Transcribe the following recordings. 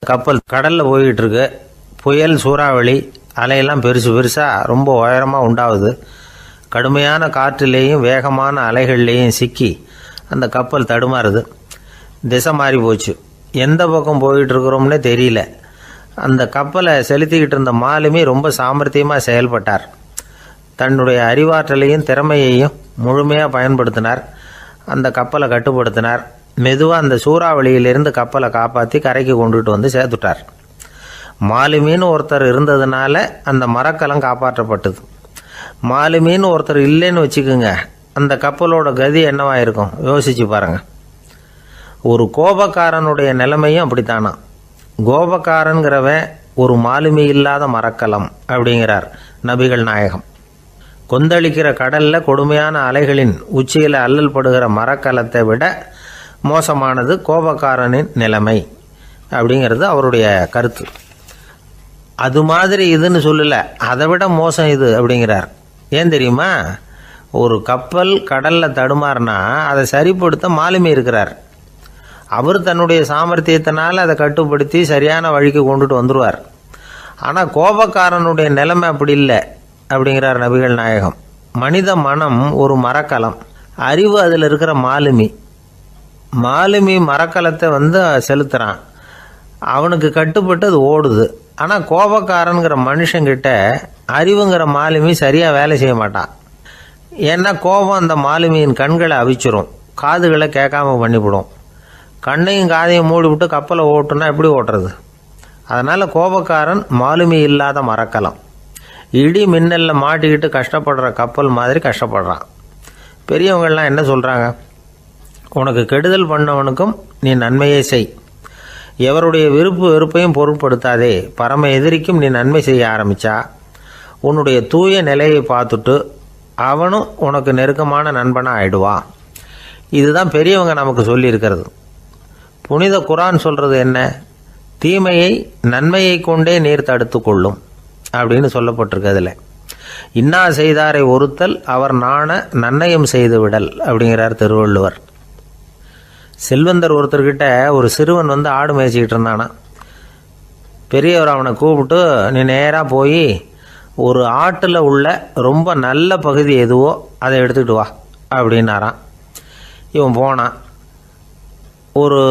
கப்பல் கடலில் போய்கிட்டு இருக்கு. புயல், சூறாவளி, அலையெல்லாம் பெருசு பெருசாக ரொம்ப உயரமாக உண்டாகுது. கடுமையான காற்றிலேயும் வேகமான அலைகள்லேயும் சிக்கி அந்த கப்பல் தடுமாறுது. திசை மாறி போச்சு. எந்த பக்கம் போயிட்டு இருக்கிறோம்னே தெரியல. அந்த கப்பலை செலுத்திக்கிட்டு இருந்த மாலுமி ரொம்ப சாமர்த்தியமாக செயல்பட்டார். தன்னுடைய அறிவாற்றலையும் திறமையையும் முழுமையாக பயன்படுத்தினார். அந்த கப்பலை கட்டுப்படுத்தினார். மெதுவாக அந்த சூறாவளியிலிருந்து கப்பலை காப்பாற்றி கரைக்கு கொண்டுட்டு வந்து சேர்த்துட்டார். மாலுமின்னு ஒருத்தர் இருந்ததுனால அந்த மரக்கலம் காப்பாற்றப்பட்டது. மாலுமின்னு ஒருத்தர் இல்லைன்னு வச்சுக்கோங்க, அந்த கப்பலோட கதி என்னவாக இருக்கும் யோசிச்சு பாருங்க. ஒரு கோபக்காரனுடைய நிலைமையும் அப்படித்தானா. கோபக்காரன்கிறவன் ஒரு மாலுமி இல்லாத மரக்கலம் அப்படிங்கிறார் நபிகள் நாயகம். கொந்தளிக்கிற கடலில் கொடுமையான அலைகளின் உச்சியில் அல்லல் படுகிற மரக்கலத்தை விட மோசமானது கோபக்காரனின் நிலைமை அப்படிங்கிறது அவருடைய கருத்து. அது மாதிரி இதுன்னு சொல்லலை, அதை விட மோசம் இது அப்படிங்கிறார். ஏன் தெரியுமா? ஒரு கப்பல் கடலில் தடுமாறினா அதை சரிப்படுத்த மாலுமி இருக்கிறார். அவர் தன்னுடைய சாமர்த்தியத்தினால் அதை கட்டுப்படுத்தி சரியான வழிக்கு கொண்டுட்டு வந்துடுவார். ஆனால் கோபக்காரனுடைய நிலைமை அப்படி இல்லை அப்படிங்கிறார் நபிகள் நாயகம். மனித மனம் ஒரு மரக்கலம், அறிவு அதில் இருக்கிற மாலுமி. மாலுமி மரக்கலத்தை செலுத்துகிறான், அவனுக்கு கட்டுப்பட்டு அது ஓடுது. ஆனால் கோபக்காரனுங்கிற மனுஷங்கிட்ட அறிவுங்கிற மாலுமி சரியாக வேலை செய்ய மாட்டான். ஏன்னா கோபம் அந்த மாலுமியின் கண்களை அவிச்சிரும், காதுகளை கேட்காம பண்ணிவிடும். கண்ணையும் காதையும் மூடிவிட்டு கப்பலை ஓட்டுனா எப்படி ஓட்டுறது? அதனால் கோபக்காரன் மாலுமி இல்லாத மரக்கலம். இடி மின்னலில் மாட்டிக்கிட்டு கஷ்டப்படுற கப்பல் மாதிரி கஷ்டப்படுறான். பெரியவங்கள்லாம் என்ன சொல்கிறாங்க? உனக்கு கெடுதல் பண்ணவனுக்கும் நீ நன்மையை செய், எவருடைய விருப்பு வெறுப்பையும் பொருட்படுத்தாதே. பரம எதிரிக்கும் நீ நன்மை செய்ய ஆரம்பித்தா உன்னுடைய தூய நிலையை பார்த்துட்டு அவனும் உனக்கு நெருக்கமான நண்பனாக ஆயிடுவான். இதுதான் பெரியவங்க நமக்கு சொல்லியிருக்கிறது. புனித குரான் சொல்கிறது என்ன? தீமையை நன்மையை கொண்டே நீர் தடுத்து கொள்ளும் அப்படின்னு சொல்லப்பட்டிருக்கு. அதில் இன்னா செய்தாரை ஒருத்தல் அவர் நாண நன்னயம் செய்து விடல் அப்படிங்கிறார் திருவள்ளுவர். செல்வந்தர் ஒருத்தர்கிட்ட ஒரு சிறுவன் ஆடு மேய்ச்சிக்கிட்டு இருந்தானா. பெரியவர் அவனை கூப்பிட்டு, நீ நேராக போய் ஒரு ஆட்டில் உள்ள ரொம்ப நல்ல பகுதி எதுவோ அதை எடுத்துக்கிட்டு வா அப்படின்னாரான். இவன் போனான். ஒரு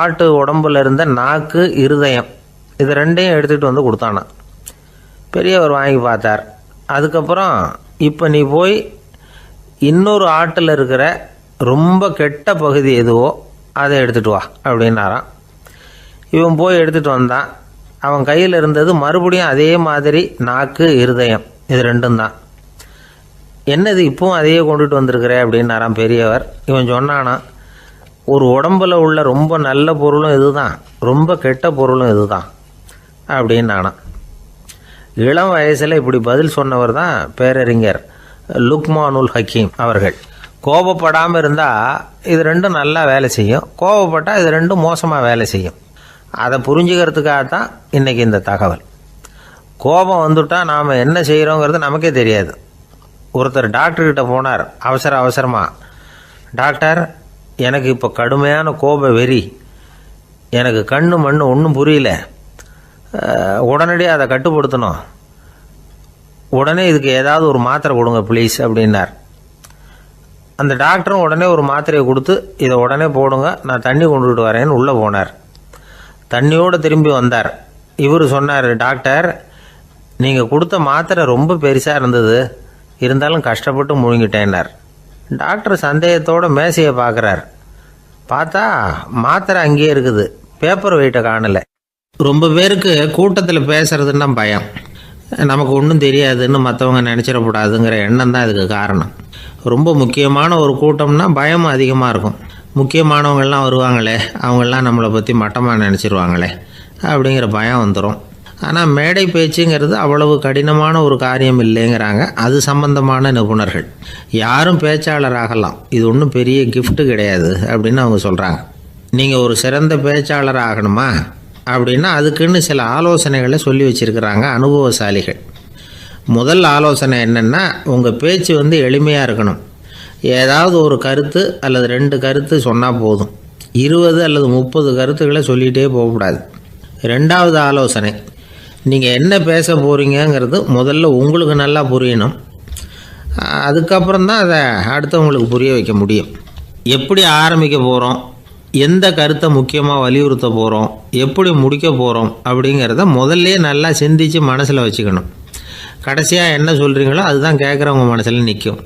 ஆட்டு உடம்புல இருந்த நாக்கு, இருதயம், இது ரெண்டையும் எடுத்துகிட்டு கொடுத்தானான். பெரியவர் வாங்கி பார்த்தார். அதுக்கப்புறம் இப்போ நீ போய் இன்னொரு ஆட்டில் இருக்கிற ரொம்ப கெட்ட பகுதி எதுவோ அதை எடுத்துகிட்டு வா அப்படின்னாரான். இவன் போய் எடுத்துகிட்டு வந்தான். அவன் கையில் இருந்தது மறுபடியும் அதே மாதிரி நாக்கு, இருதயம், இது ரெண்டும் தான். என்னது இப்பவும் அதையே கொண்டுட்டு வந்திருக்கிற அப்படின்னாரான் பெரியவர். இவன் சொன்னானா, ஒரு உடம்புல உள்ள ரொம்ப நல்ல பொருளும் இதுதான், ரொம்ப கெட்ட பொருளும் இதுதான் அப்படின்னானா. இளம் வயசில் இப்படி பதில் சொன்னவர் தான் பேரறிஞர் லுக்மானுல் ஹக்கீம் அவர்கள். கோபப்படாமல் இருந்தால் இது ரெண்டும் நல்லா வேலை செய்யும், கோபப்பட்டால் இது ரெண்டும் மோசமாக வேலை செய்யும். அதை புரிஞ்சுக்கிறதுக்காகத்தான் இன்றைக்கி இந்த தகவல். கோபம் வந்துட்டால் நாம் என்ன செய்கிறோங்கிறது நமக்கே தெரியாது. ஒருத்தர் டாக்டர்கிட்ட போனார் அவசரமாக. டாக்டர், எனக்கு இப்போ கடுமையான கோப வெறி, எனக்கு கண்ணு மண்ணு ஒன்றும் புரியல, உடனடியாக அதை கட்டுப்படுத்தணும், உடனே இதுக்கு ஏதாவது ஒரு மாத்திரை கொடுங்க ப்ளீஸ் அப்படின்னார். அந்த டாக்டரும் உடனே ஒரு மாத்திரையை கொடுத்து, இதை உடனே போடுங்க, நான் தண்ணி கொண்டுகிட்டு வரேன்னு உள்ளே போனார். தண்ணியோடு திரும்பி வந்தார். இவர் சொன்னார், டாக்டர், நீங்கள் கொடுத்த மாத்திரை ரொம்ப பெருசாக இருந்தது, இருந்தாலும் கஷ்டப்பட்டு முழுங்கிட்டேன்னார். டாக்டர் சந்தேகத்தோடு மேசையை பார்க்குறார். பார்த்தா மாத்திரை அங்கேயே இருக்குது, பேப்பர் வெயிட்டை காணலை. ரொம்ப பேருக்கு கூட்டத்தில் பேசுறதுன்னா பயம். நமக்கு ஒன்றும் தெரியாதுன்னு மற்றவங்க நினச்சிடக்கூடாதுங்கிற எண்ணம் தான் இதுக்கு காரணம். ரொம்ப முக்கியமான ஒரு கூட்டம்னா பயம் அதிகமாக இருக்கும். முக்கியமானவங்கள்லாம் வருவாங்களே, அவங்களாம் நம்மளை பற்றி மட்டமாக நினச்சிருவாங்களே அப்படிங்கிற பயம் வந்துடும். ஆனால் மேடை பேச்சுங்கிறது அவ்வளவு கடினமான ஒரு காரியம் இல்லைங்கிறாங்க அது சம்பந்தமான நிபுணர்கள். யாரும் பேச்சாளர் ஆகலாம், இது ஒன்றும் பெரிய கிஃப்ட்டு கிடையாது அப்படின்னு அவங்க சொல்கிறாங்க. நீங்கள் ஒரு சிறந்த பேச்சாளர் ஆகணுமா அப்படின்னா அதுக்குன்னு சில ஆலோசனைகளை சொல்லி வச்சுருக்கிறாங்க அனுபவசாலிகள். முதல் ஆலோசனை என்னென்னா, உங்கள் பேச்சு எளிமையாக இருக்கணும். ஏதாவது ஒரு கருத்து அல்லது 2 கருத்து சொன்னால் போதும். 20 அல்லது 30 கருத்துக்களை சொல்லிகிட்டே போகக்கூடாது. ரெண்டாவது ஆலோசனை, நீங்கள் என்ன பேச போகிறீங்கிறது முதல்ல உங்களுக்கு நல்லா புரியணும். அதுக்கப்புறம் தான் அதை அடுத்தவங்களுக்கு புரிய வைக்க முடியும். எப்படி ஆரம்பிக்க போகிறோம், எந்த கருத்தை முக்கியமாக வலியுறுத்த போகிறோம், எப்படி முடிக்க போகிறோம் அப்படிங்கிறத முதல்ல நல்லா சிந்தித்து மனசில் வச்சுக்கணும். கடைசியாக என்ன சொல்கிறீங்களோ அதுதான் கேட்குறவங்க மனசில் நிற்கும்.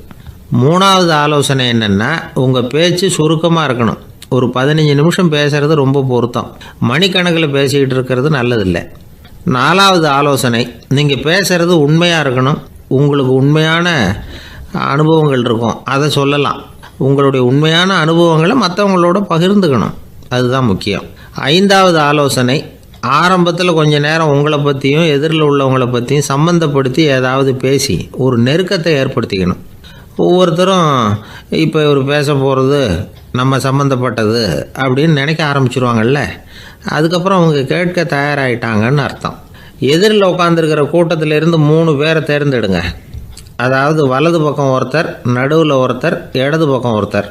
மூணாவது ஆலோசனை என்னென்னா, உங்கள் பேச்சு சுருக்கமாக இருக்கணும். ஒரு 15 நிமிஷம் பேசுகிறது ரொம்ப பொருத்தம். மணிக்கணக்கில் பேசிக்கிட்டு இருக்கிறது நல்லதில்லை. நாலாவது ஆலோசனை, நீங்கள் பேசுகிறது உண்மையாக இருக்கணும். உங்களுக்கு உண்மையான அனுபவங்கள் இருக்கும், அதை சொல்லலாம். உங்களுடைய உண்மையான அனுபவங்களை மற்றவங்களோட பகிர்ந்துக்கணும், அதுதான் முக்கியம். ஐந்தாவது ஆலோசனை, ஆரம்பத்தில் கொஞ்ச நேரம் உங்களை பற்றியும் எதிரில் உள்ளவங்களை பற்றியும் சம்மந்தப்படுத்தி ஏதாவது பேசி ஒரு நெருக்கத்தை ஏற்படுத்திக்கணும். ஒவ்வொருத்தரும் இப்போ இவர் பேச போகிறது நம்ம சம்மந்தப்பட்டது அப்படின்னு நினைக்க ஆரம்பிச்சிருவாங்கல்ல, அதுக்கப்புறம் அவங்க கேட்க தயாராகிட்டாங்கன்னு அர்த்தம். எதிரில் உட்காந்துருக்கிற கூட்டத்திலேருந்து 3 பேரை தேர்ந்தெடுங்க. அதாவது வலது பக்கம் ஒருத்தர், நடுவில் ஒருத்தர், இடது பக்கம் ஒருத்தர்.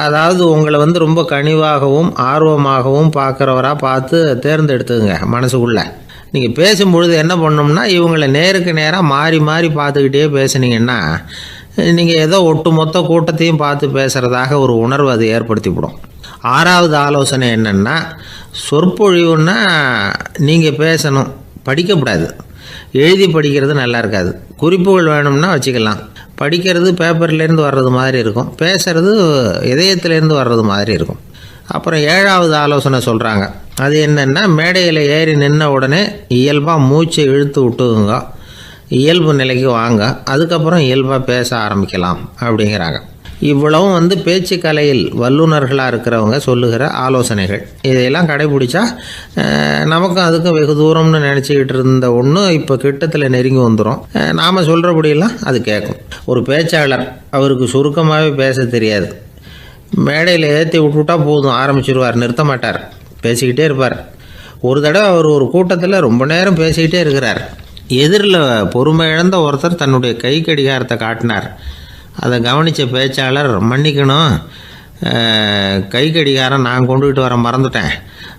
அதாவது உங்களை ரொம்ப கனிவாகவும் ஆர்வமாகவும் பார்க்குறவராக பார்த்து தேர்ந்தெடுத்துங்க. மனசுக்குள்ளே நீங்கள் பேசும்பொழுது என்ன பண்ணணும்னா, இவங்களை நேருக்கு நேராக மாறி மாறி பார்த்துக்கிட்டே பேசுனீங்கன்னா நீங்கள் ஏதோ ஒட்டுமொத்த கூட்டத்தையும் பார்த்து பேசுகிறதாக ஒரு உணர்வு அது ஏற்படுத்திவிடும். ஆறாவது ஆலோசனை என்னென்னா, சொற்பொழிவுன்னா நீங்கள் பேசணும், படிக்கக்கூடாது. எழுதி படிக்கிறது நல்லா இருக்காது. குறிப்புகள் வேணும்னா வச்சுக்கலாம். படிக்கிறது பேப்பர்லேருந்து வர்றது மாதிரி இருக்கும், பேசுகிறது இதயத்திலேருந்து வர்றது மாதிரி இருக்கும். அப்புறம் ஏழாவது ஆலோசனை சொல்கிறாங்க. அது என்னென்னா, மேடையில் ஏறி நின்ன உடனே இயல்பாக மூச்சை இழுத்து விட்டுங்க, இயல்பு நிலைக்கு வாங்க, அதுக்கப்புறம் இயல்பாக பேச ஆரம்பிக்கலாம் அப்படிங்கிறாங்க. இவ்வளவும் பேச்சு கலையில் வல்லுநர்களாக இருக்கிறவங்க சொல்லுகிற ஆலோசனைகள். இதையெல்லாம் கடைபிடிச்சா நமக்கும் அதுக்கும் வெகு தூரம்னு நினச்சிக்கிட்டு இருந்த ஒன்று இப்போ கிட்டத்தில் நெருங்கி வந்துடும். நாம் சொல்கிறபடியெல்லாம் அது கேட்கும். ஒரு பேச்சாளர், அவருக்கு சுருக்கமாகவே பேச தெரியாது. மேடையில் ஏற்றி விட்டுவிட்டா போதும், ஆரம்பிச்சிருவார், நிறுத்த மாட்டார், பேசிக்கிட்டே இருப்பார். ஒரு தடவை அவர் ஒரு கூட்டத்தில் ரொம்ப நேரம் பேசிக்கிட்டே இருக்கிறார். எதிரில் பொறுமை இழந்த ஒருத்தர் தன்னுடைய கை கடிகாரத்தை காட்டினார். அதை கவனித்த பேச்சாளர், மன்னிக்கணும், கை கடிகாரம் நான் கொண்டுகிட்டு வர மறந்துட்டேன்,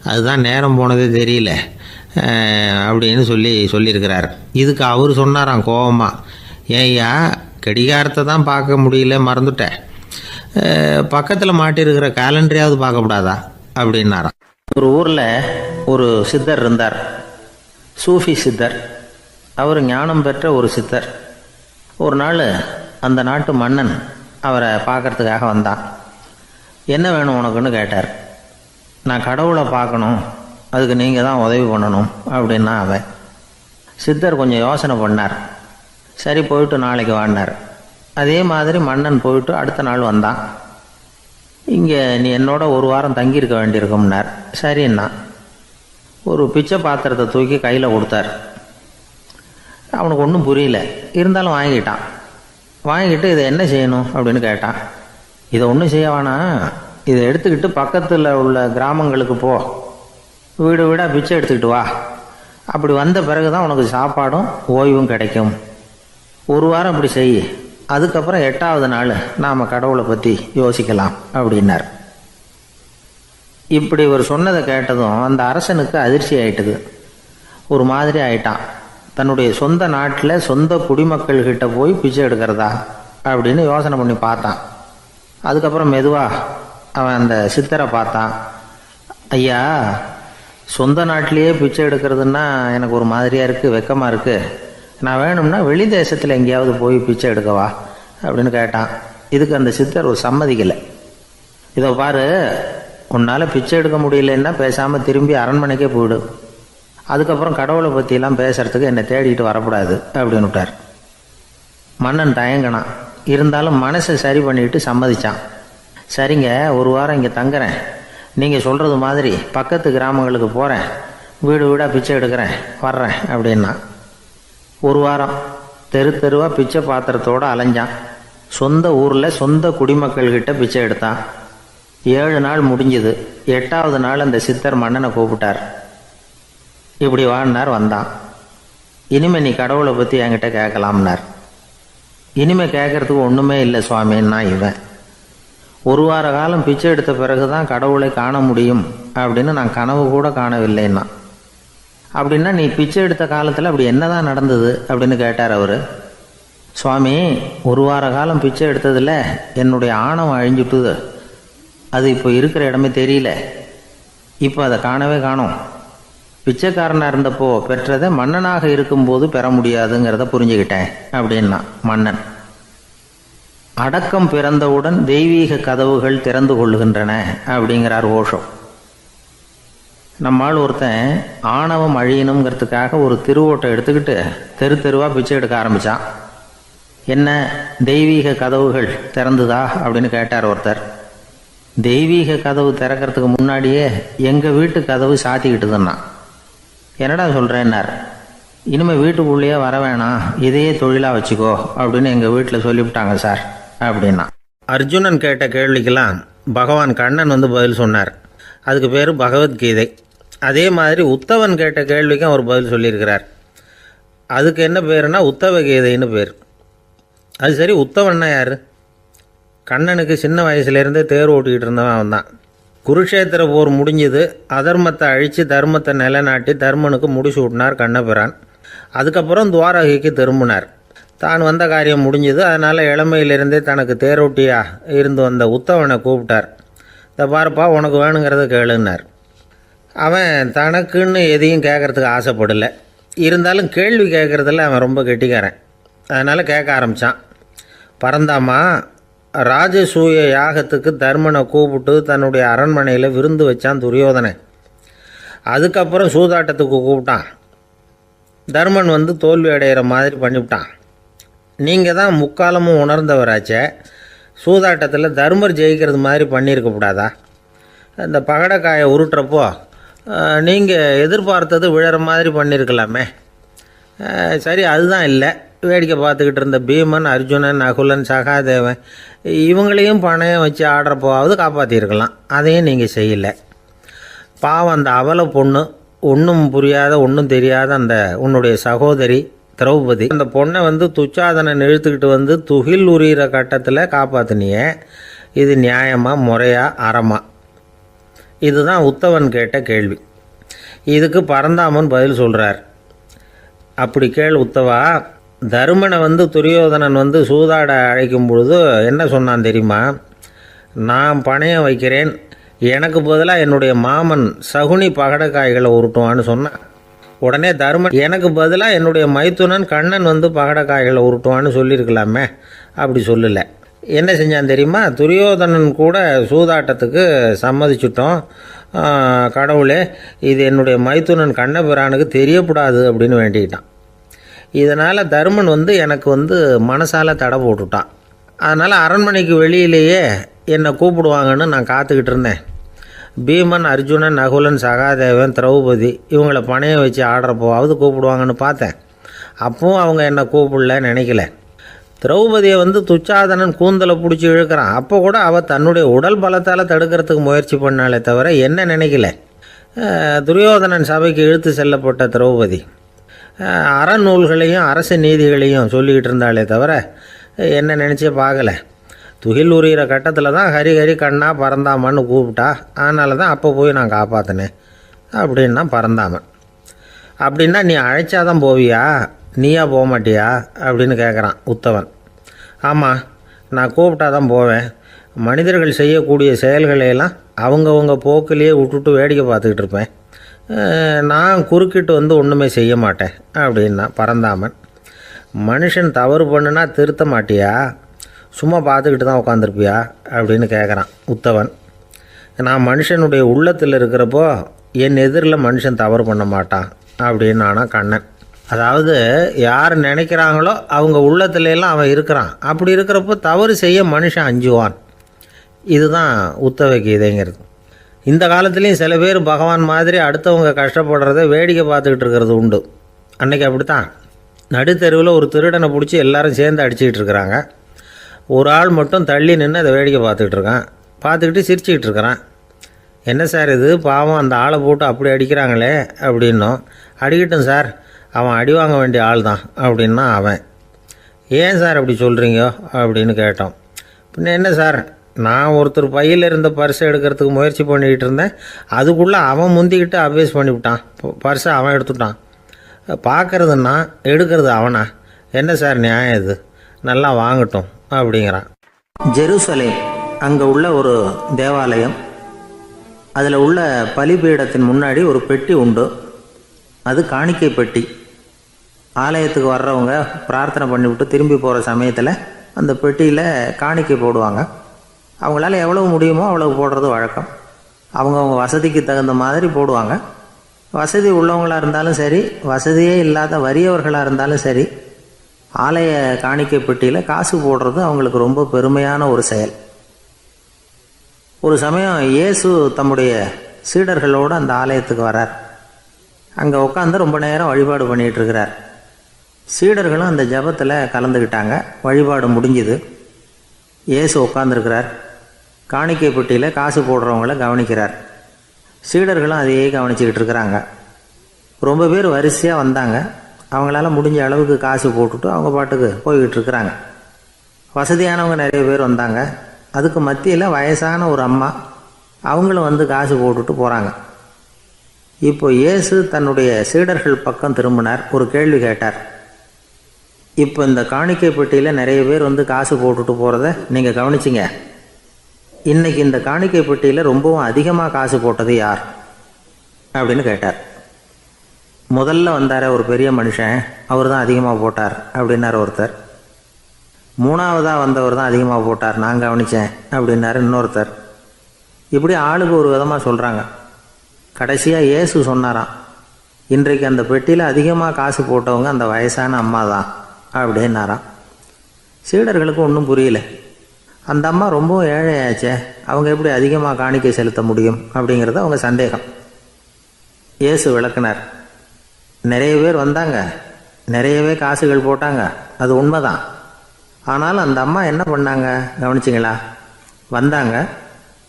அதுதான் நேரம் போனதே தெரியல அப்படின்னு சொல்லியிருக்கிறார். இதுக்கு அவர் சொன்னாராம் கோபமாக, ஏய்யா கடிகாரத்தை தான் பார்க்க முடியல, மறந்துட்டேன், பக்கத்தில் மாட்டிருக்கிற கேலண்டரையாவது பார்க்கக்கூடாதா அப்படின்னாராம். ஒரு ஊரில் ஒரு சித்தர் இருந்தார், சூஃபி சித்தர். அவர் ஞானம் பெற்ற ஒரு சித்தர். ஒரு நாள் அந்த நாட்டு மன்னன் அவரை பார்க்கறதுக்காக வந்தான். என்ன வேணும் உனக்குன்னு கேட்டார். நான் கடவுளை பார்க்கணும், அதுக்கு நீங்கள் தான் உதவி பண்ணணும் அப்படின்னா அவன். சித்தர் கொஞ்சம் யோசனை பண்ணார். சரி, போயிட்டு நாளைக்கு வாடினார். அதே மாதிரி மன்னன் போயிட்டு அடுத்த நாள் வந்தான். இங்கே நீ என்னோட ஒரு வாரம் தங்கியிருக்க வேண்டியிருக்கும்னார். சரின்னா ஒரு பிச்சை பாத்திரத்தை தூக்கி கையில் கொடுத்தார். அவனுக்கு ஒன்றும் புரியல, இருந்தாலும் வாங்கிட்டான். வாங்கிட்டு இதை என்ன செய்யணும் அப்படின்னு கேட்டான். இதை ஒன்றும் செய்ய வேணாம், இதை எடுத்துக்கிட்டு பக்கத்தில் உள்ள கிராமங்களுக்கு போ, வீடு வீடாக பிச்சை எடுத்துக்கிட்டு வா, அப்படி வந்த பிறகு தான் உனக்கு சாப்பாடும் ஓய்வும் கிடைக்கும். ஒரு வாரம் அப்படி செய், அதுக்கப்புறம் 8வது நாள் நாம் கடவுளை பற்றி யோசிக்கலாம் அப்படின்னார். இப்படி இவர் சொன்னதை கேட்டதும் அந்த அரசனுக்கு அதிர்ச்சி ஆயிட்டுது. ஒரு மாதிரி ஆயிட்டான். தன்னுடைய சொந்த நாட்டில் சொந்த குடிமக்கள்கிட்ட போய் பிச்சை எடுக்கிறதா அப்படின்னு யோசனை பண்ணி பார்த்தான். அதுக்கப்புறம் மெதுவாக அவன் அந்த சித்தரை பார்த்தான். ஐயா, சொந்த நாட்டிலேயே பிச்சை எடுக்கிறதுன்னா எனக்கு ஒரு மாதிரியாக இருக்குது, வெக்கமாக இருக்குது, நான் வேணும்னா வெளி தேசத்தில் எங்கேயாவது போய் பிச்சை எடுக்கவா அப்படின்னு கேட்டான். இதுக்கு அந்த சித்தர் ஒரு சம்மதிக்கலை. இதை பாரு, உன்னால் பிச்சை எடுக்க முடியலன்னா பேசாமல் திரும்பி அரண்மனைக்கே போயிடு, அதுக்கப்புறம் கடவுளை பற்றியெல்லாம் பேசுகிறதுக்கு என்னை தேடிட்டு வரக்கூடாது அப்படின்னு விட்டார். மன்னன் தயங்கினான், இருந்தாலும் மனசை சரி பண்ணிட்டு சம்மதிச்சான். சரிங்க, ஒரு வாரம் இங்கே தங்குறேன், நீங்கள் சொல்கிறது மாதிரி பக்கத்து கிராமங்களுக்கு போகிறேன், வீடு வீடாக பிச்சை எடுக்கிறேன், வர்றேன் அப்படின்னா. ஒரு வாரம் தெரு தெருவாக பிச்சை பாத்திரத்தோடு அலைஞ்சான். சொந்த ஊரில் சொந்த குடிமக்கள்கிட்ட பிச்சை எடுத்தான். 7 நாள் முடிஞ்சுது. 8வது நாள் அந்த சித்தர் மன்னனை கூப்பிட்டார். இப்படி வாழ்னார், வந்தான். இனிமே நீ கடவுளை பற்றி என்கிட்ட கேட்கலாம்னார். இனிமே கேட்கறதுக்கு ஒன்றுமே இல்லை சுவாமின்னா இவன். ஒரு வார காலம் பிச்சை எடுத்த பிறகு தான் கடவுளை காண முடியும் அப்படின்னு நான் கனவு கூட காணவில்லைன்னா. அப்படின்னா நீ பிச்சை எடுத்த காலத்தில் அப்படி என்னதான் நடந்தது அப்படின்னு கேட்டார் அவர். சுவாமி, ஒரு வார காலம் பிச்சை எடுத்ததில் என்னுடைய ஆணவம் அழிஞ்சுட்டுது. அது இப்போ இருக்கிற இடமே தெரியல. இப்போ அதை காணவே காணோம். பிச்சைக்காரனாக இருந்தப்போ பெற்றதை மன்னனாக இருக்கும்போது பெற முடியாதுங்கிறத புரிஞ்சுக்கிட்டேன் அப்படின்னா மன்னன். அடக்கம் பிறந்தவுடன் தெய்வீக கதவுகள் திறந்து கொள்ளுகின்றன அப்படிங்கிறார் ஓஷோ. நம்மால் ஒருத்தன் ஆணவம் அழியணுங்கிறதுக்காக ஒரு திருவோட்டை எடுத்துக்கிட்டு தெரு தெருவாக பிச்சை எடுக்க ஆரம்பித்தான். என்ன, தெய்வீக கதவுகள் திறந்துதா அப்படின்னு கேட்டார் ஒருத்தர். தெய்வீக கதவு திறக்கிறதுக்கு முன்னாடியே எங்கள் வீட்டு கதவு சாத்திக்கிட்டுதுன்னா. என்னடா சொல்கிறேன்னார். இனிமேல் வீட்டுக்குள்ளேயே வர வேணாம், இதையே தொழிலாக வச்சுக்கோ அப்படின்னு எங்கள் வீட்டில் சொல்லிவிட்டாங்க சார் அப்படின்னா. அர்ஜுனன் கேட்ட கேள்விக்கெல்லாம் பகவான் கண்ணன் வந்து பதில் சொன்னார். அதுக்கு பேர் பகவத்கீதை. அதே மாதிரி உத்தவன் கேட்ட கேள்விக்கும் அவர் பதில் சொல்லியிருக்கிறார். அதுக்கு என்ன பேருனா உத்தவ கீதைன்னு பேர். அது சரி, உத்தவன்னா யார்? கண்ணனுக்கு சின்ன வயசுலேருந்தே தேர் ஓட்டிக்கிட்டு இருந்தவன் அவன் தான். குருஷேத்திர போர் முடிஞ்சது. அதர்மத்தை அழித்து தர்மத்தை நிலைநாட்டி தர்மனுக்கு முடிச்சு விட்டினார் கண்ணபிரான். அதுக்கப்புறம் துவாரகைக்கு திரும்பினார். தான் வந்த காரியம் முடிஞ்சது. அதனால் இளமையிலிருந்தே தனக்கு தேரோட்டியாக இருந்து வந்த உத்தவனை கூப்பிட்டார். இதை பாருப்பா, உனக்கு வேணுங்கிறத கேளுன்னார். அவன் தனக்குன்னு எதையும் கேட்குறதுக்கு ஆசைப்படலை. இருந்தாலும் கேள்வி கேட்குறதில்ல அவன் ரொம்ப கெட்டிக்காரன். அதனால் கேட்க ஆரம்பித்தான். பரந்தாமா, ராஜசூய யாகத்துக்கு தர்மனை கூப்பிட்டு தன்னுடைய அரண்மனையில் விருந்து வச்சான் துரியோதனன். அதுக்கப்புறம் சூதாட்டத்துக்கு கூப்பிட்டான். தர்மன் வந்து தோல்வி அடைகிற மாதிரி பண்ணிவிட்டான். நீங்கள் தான் முக்காலமும் உணர்ந்தவராச்சே, சூதாட்டத்தில் தர்மர் ஜெயிக்கிறது மாதிரி பண்ணியிருக்கக்கூடாதா? இந்த பகடைக்காயை உருட்டுறப்போ நீங்கள் எதிர்பார்த்தது விழற மாதிரி பண்ணியிருக்கலாமே. சரி, அதுதான் இல்லை. வேடிக்கை பார்த்துக்கிட்டு இருந்த பீமன், அர்ஜுனன், நகுலன், சகாதேவன் இவங்களையும் பணையம் வச்சு ஆடுறப்போவாவது காப்பாற்றிருக்கலாம். அதையும் நீங்கள் செய்யலை. பாவம் அந்த அவல பொண்ணு, ஒன்றும் புரியாத ஒன்றும் தெரியாத அந்த உன்னுடைய சகோதரி திரௌபதி, அந்த பொண்ணை வந்து துச்சாதனன் இழுத்துக்கிட்டு வந்து துகில் உரிகிற கட்டத்தில் காப்பாற்றினியே. இது நியாயமா, முறையா, அறமா? இதுதான் உத்தவன் கேட்ட கேள்வி. இதுக்கு பரந்தாமன் பதில் சொல்கிறார். அப்படி கேள் உத்தவா, தருமனை வந்து துரியோதனன் வந்து சூதாட அழைக்கும் பொழுது என்ன சொன்னான் தெரியுமா? நான் பணையம் வைக்கிறேன், எனக்கு பதிலாக என்னுடைய மாமன் சகுனி பகடைக்காய்களை உருட்டுவான்னு சொன்னான். உடனே தருமன் எனக்கு பதிலாக என்னுடைய மைத்துனன் கண்ணன் வந்து பகடைக்காய்களை உருட்டுவான்னு சொல்லியிருக்கலாமே. அப்படி சொல்லலை. என்ன செஞ்சான் தெரியுமா? துரியோதனன் கூட சூதாட்டத்துக்கு சம்மதிச்சிட்டோம், கடவுளே இது என்னுடைய மைத்துனன் கண்ணபிரானுக்கு தெரியக்கூடாது அப்படின்னு வேண்டிக்கிட்டான். இதனால் தருமன் வந்து எனக்கு வந்து மனசால் தடை போட்டுட்டான். அதனால் அரண்மனைக்கு வெளியிலேயே என்னை கூப்பிடுவாங்கன்னு நான் காத்துக்கிட்டு இருந்தேன். பீமன், அர்ஜுனன், நகுலன், சகாதேவன், திரௌபதி இவங்களை பணையம் வச்சு ஆடுறப்போவாவது கூப்பிடுவாங்கன்னு பார்த்தேன். அப்பவும் அவங்க என்னை கூப்பிடல, நினைக்கல. திரௌபதியை வந்து துச்சாதனன் கூந்தலை பிடிச்சி இழுக்கிறான். அப்போ கூட அவள் தன்னுடைய உடல் பலத்தால் தடுக்கிறதுக்கு முயற்சி பண்ணாலே தவிர என்ன நினைக்கல. துரியோதனன் சபைக்கு இழுத்து செல்லப்பட்ட திரௌபதி அறநூல்களையும் அரச நீதிகளையும் சொல்லிக்கிட்டு இருந்தாலே தவிர என்ன நினச்சே பார்க்கலை. துகில் உரிகிற கட்டத்தில் தான் ஹரி ஹரி கண்ணா பரந்தாமன்னு கூப்பிட்டா. அதனால தான் அப்போ போய் நான் காப்பாற்றினேன் அப்படின்னா பரந்தாமன். அப்படின்னா நீ அழைச்சாதான் போவியா, நீயா போக மாட்டியா அப்படின்னு கேட்குறான் உத்தவன். ஆமாம், நான் கூப்பிட்டா தான் போவேன். மனிதர்கள் செய்யக்கூடிய செயல்களையெல்லாம் அவங்கவுங்க போக்கிலேயே விட்டுட்டு வேடிக்கை பார்த்துக்கிட்டு இருப்பேன். நான் குறுக்கிட்டு வந்து ஒன்றுமே செய்ய மாட்டேன் அப்படின்னா பரந்தாமன். மனுஷன் தவறு பண்ணுனா திருத்த மாட்டியா, சும்மா பார்த்துக்கிட்டு தான் உட்காந்துருப்பியா அப்படின்னு கேட்குறான் உத்தவன். நான் மனுஷனுடைய உள்ளத்தில் இருக்கிறப்போ என் எதிரில் மனுஷன் தவறு பண்ண மாட்டான் அப்படின்னு ஆனால் கண்ணன். அதாவது யார் நினைக்கிறாங்களோ அவங்க உள்ளத்துலலாம் அவன் இருக்கிறான். அப்படி இருக்கிறப்போ தவறு செய்ய மனுஷன் அஞ்சுவான். இதுதான் உத்தவ கீதைங்கிறது. இந்த காலத்துலேயும் சில பேர் பகவான் மாதிரி அடுத்தவங்க கஷ்டப்படுறத வேடிக்கை பார்த்துக்கிட்டு இருக்கிறது உண்டு. அன்றைக்கி அப்படித்தான் நடுத்தெருவில் ஒரு திருடனை பிடிச்சி எல்லாரும் சேர்ந்து அடிச்சுக்கிட்டு இருக்கிறாங்க. ஒரு ஆள் மட்டும் தள்ளி நின்று அதை வேடிக்கை பார்த்துக்கிட்டு இருக்கான். பார்த்துக்கிட்டு சிரிச்சுக்கிட்டு இருக்கிறான். என்ன சார் இது, பாவம் அந்த ஆளை போட்டு அப்படி அடிக்கிறாங்களே அப்படின்னும். அடிக்கட்டும் சார், அவன் அடி வாங்க வேண்டிய ஆள் தான் அப்படின்னா அவன். ஏன் சார் அப்படி சொல்கிறீங்க அப்படின்னு கேட்டோம். பின்ன என்ன சார், நான் ஒருத்தர் பையில் இருந்த பர்ஸை எடுக்கிறதுக்கு முயற்சி பண்ணிக்கிட்டு இருந்தேன். அதுக்குள்ளே அவன் முந்திக்கிட்டு அபேஸ் பண்ணிவிட்டான். பர்ஸை அவன் எடுத்துட்டான். பார்க்கறது நான், எடுக்கிறது அவனா? என்ன சார் நியாயம் இது? நல்லா வாங்கட்டும் அப்படிங்கிறான். ஜெருசலேம் அங்கே உள்ள ஒரு தேவாலயம். அதில் உள்ள பலிபீடத்தின் முன்னாடி ஒரு பெட்டி உண்டு. அது காணிக்கை பெட்டி. ஆலயத்துக்கு வர்றவங்க பிரார்த்தனை பண்ணிவிட்டு திரும்பி போகிற சமயத்தில் அந்த பெட்டியில் காணிக்கை போடுவாங்க. அவங்களால எவ்வளவு முடியுமோ அவ்வளவு போடுறது வழக்கம். அவங்கவுங்க வசதிக்கு தகுந்த மாதிரி போடுவாங்க. வசதி உள்ளவங்களாக இருந்தாலும் சரி, வசதியே இல்லாத வறியவர்களாக இருந்தாலும் சரி, ஆலய காணிக்கை பெட்டியில் காசு போடுறது அவங்களுக்கு ரொம்ப பெருமையான ஒரு செயல். ஒரு சமயம் இயேசு தம்முடைய சீடர்களோடு அந்த ஆலயத்துக்கு வரார். அங்கே உட்காந்து ரொம்ப நேரம் வழிபாடு பண்ணிகிட்டு இருக்கிறார். சீடர்களும் அந்த ஜபத்தில் கலந்துக்கிட்டாங்க. வழிபாடு முடிஞ்சுது. இயேசு உட்காந்துருக்கிறார். காணிக்கை பெட்டியில் காசு போடுறவங்கள கவனிக்கிறார். சீடர்களும் அதையே கவனிச்சுக்கிட்டு இருக்கிறாங்க. ரொம்ப பேர் வரிசையாக வந்தாங்க. அவங்களால முடிஞ்ச அளவுக்கு காசு போட்டுட்டு அவங்க பாட்டுக்கு போய்கிட்டு இருக்கிறாங்க. வசதியானவங்க நிறைய பேர் வந்தாங்க. அதுக்கு மத்தியில் வயசான ஒரு அம்மா, அவங்களும் வந்து காசு போட்டுட்டு போகிறாங்க. இப்போ இயேசு தன்னுடைய சீடர்கள் பக்கம் திரும்பினார். ஒரு கேள்வி கேட்டார். இப்போ இந்த காணிக்கை பெட்டியில் நிறைய பேர் வந்து காசு போட்டுட்டு போகிறத நீங்கள் கவனிச்சிங்க. இன்றைக்கி இந்த காணிக்கை பெட்டியில் ரொம்பவும் அதிகமாக காசு போட்டது யார் அப்படின்னு கேட்டார். முதல்ல வந்தார் ஒரு பெரிய மனுஷன், அவர் தான் அதிகமாக போட்டார் அப்படின்னார் ஒருத்தர். மூணாவதாக வந்தவர் தான் அதிகமாக போட்டார், நான் கவனித்தேன் அப்படின்னாரு இன்னொருத்தர். இப்படி ஆளுக்கு ஒரு விதமாக சொல்கிறாங்க. கடைசியாக இயேசு சொன்னாராம், இன்றைக்கு அந்த பெட்டியில் அதிகமாக காசு போட்டவங்க அந்த வயசான அம்மா தான் அப்படின்னாராம். சீடர்களுக்கு ஒன்றும் புரியல. அந்த அம்மா ரொம்பவும் ஏழையாச்சே, அவங்க எப்படி அதிகமாக காணிக்கை செலுத்த முடியும் அப்படிங்கிறது அவங்க சந்தேகம். இயேசு விளக்குனார். நிறைய பேர் வந்தாங்க, நிறையவே காசுகள் போட்டாங்க, அது உண்மைதான். ஆனால் அந்த அம்மா என்ன பண்ணாங்க கவனிச்சிங்களா? வந்தாங்க,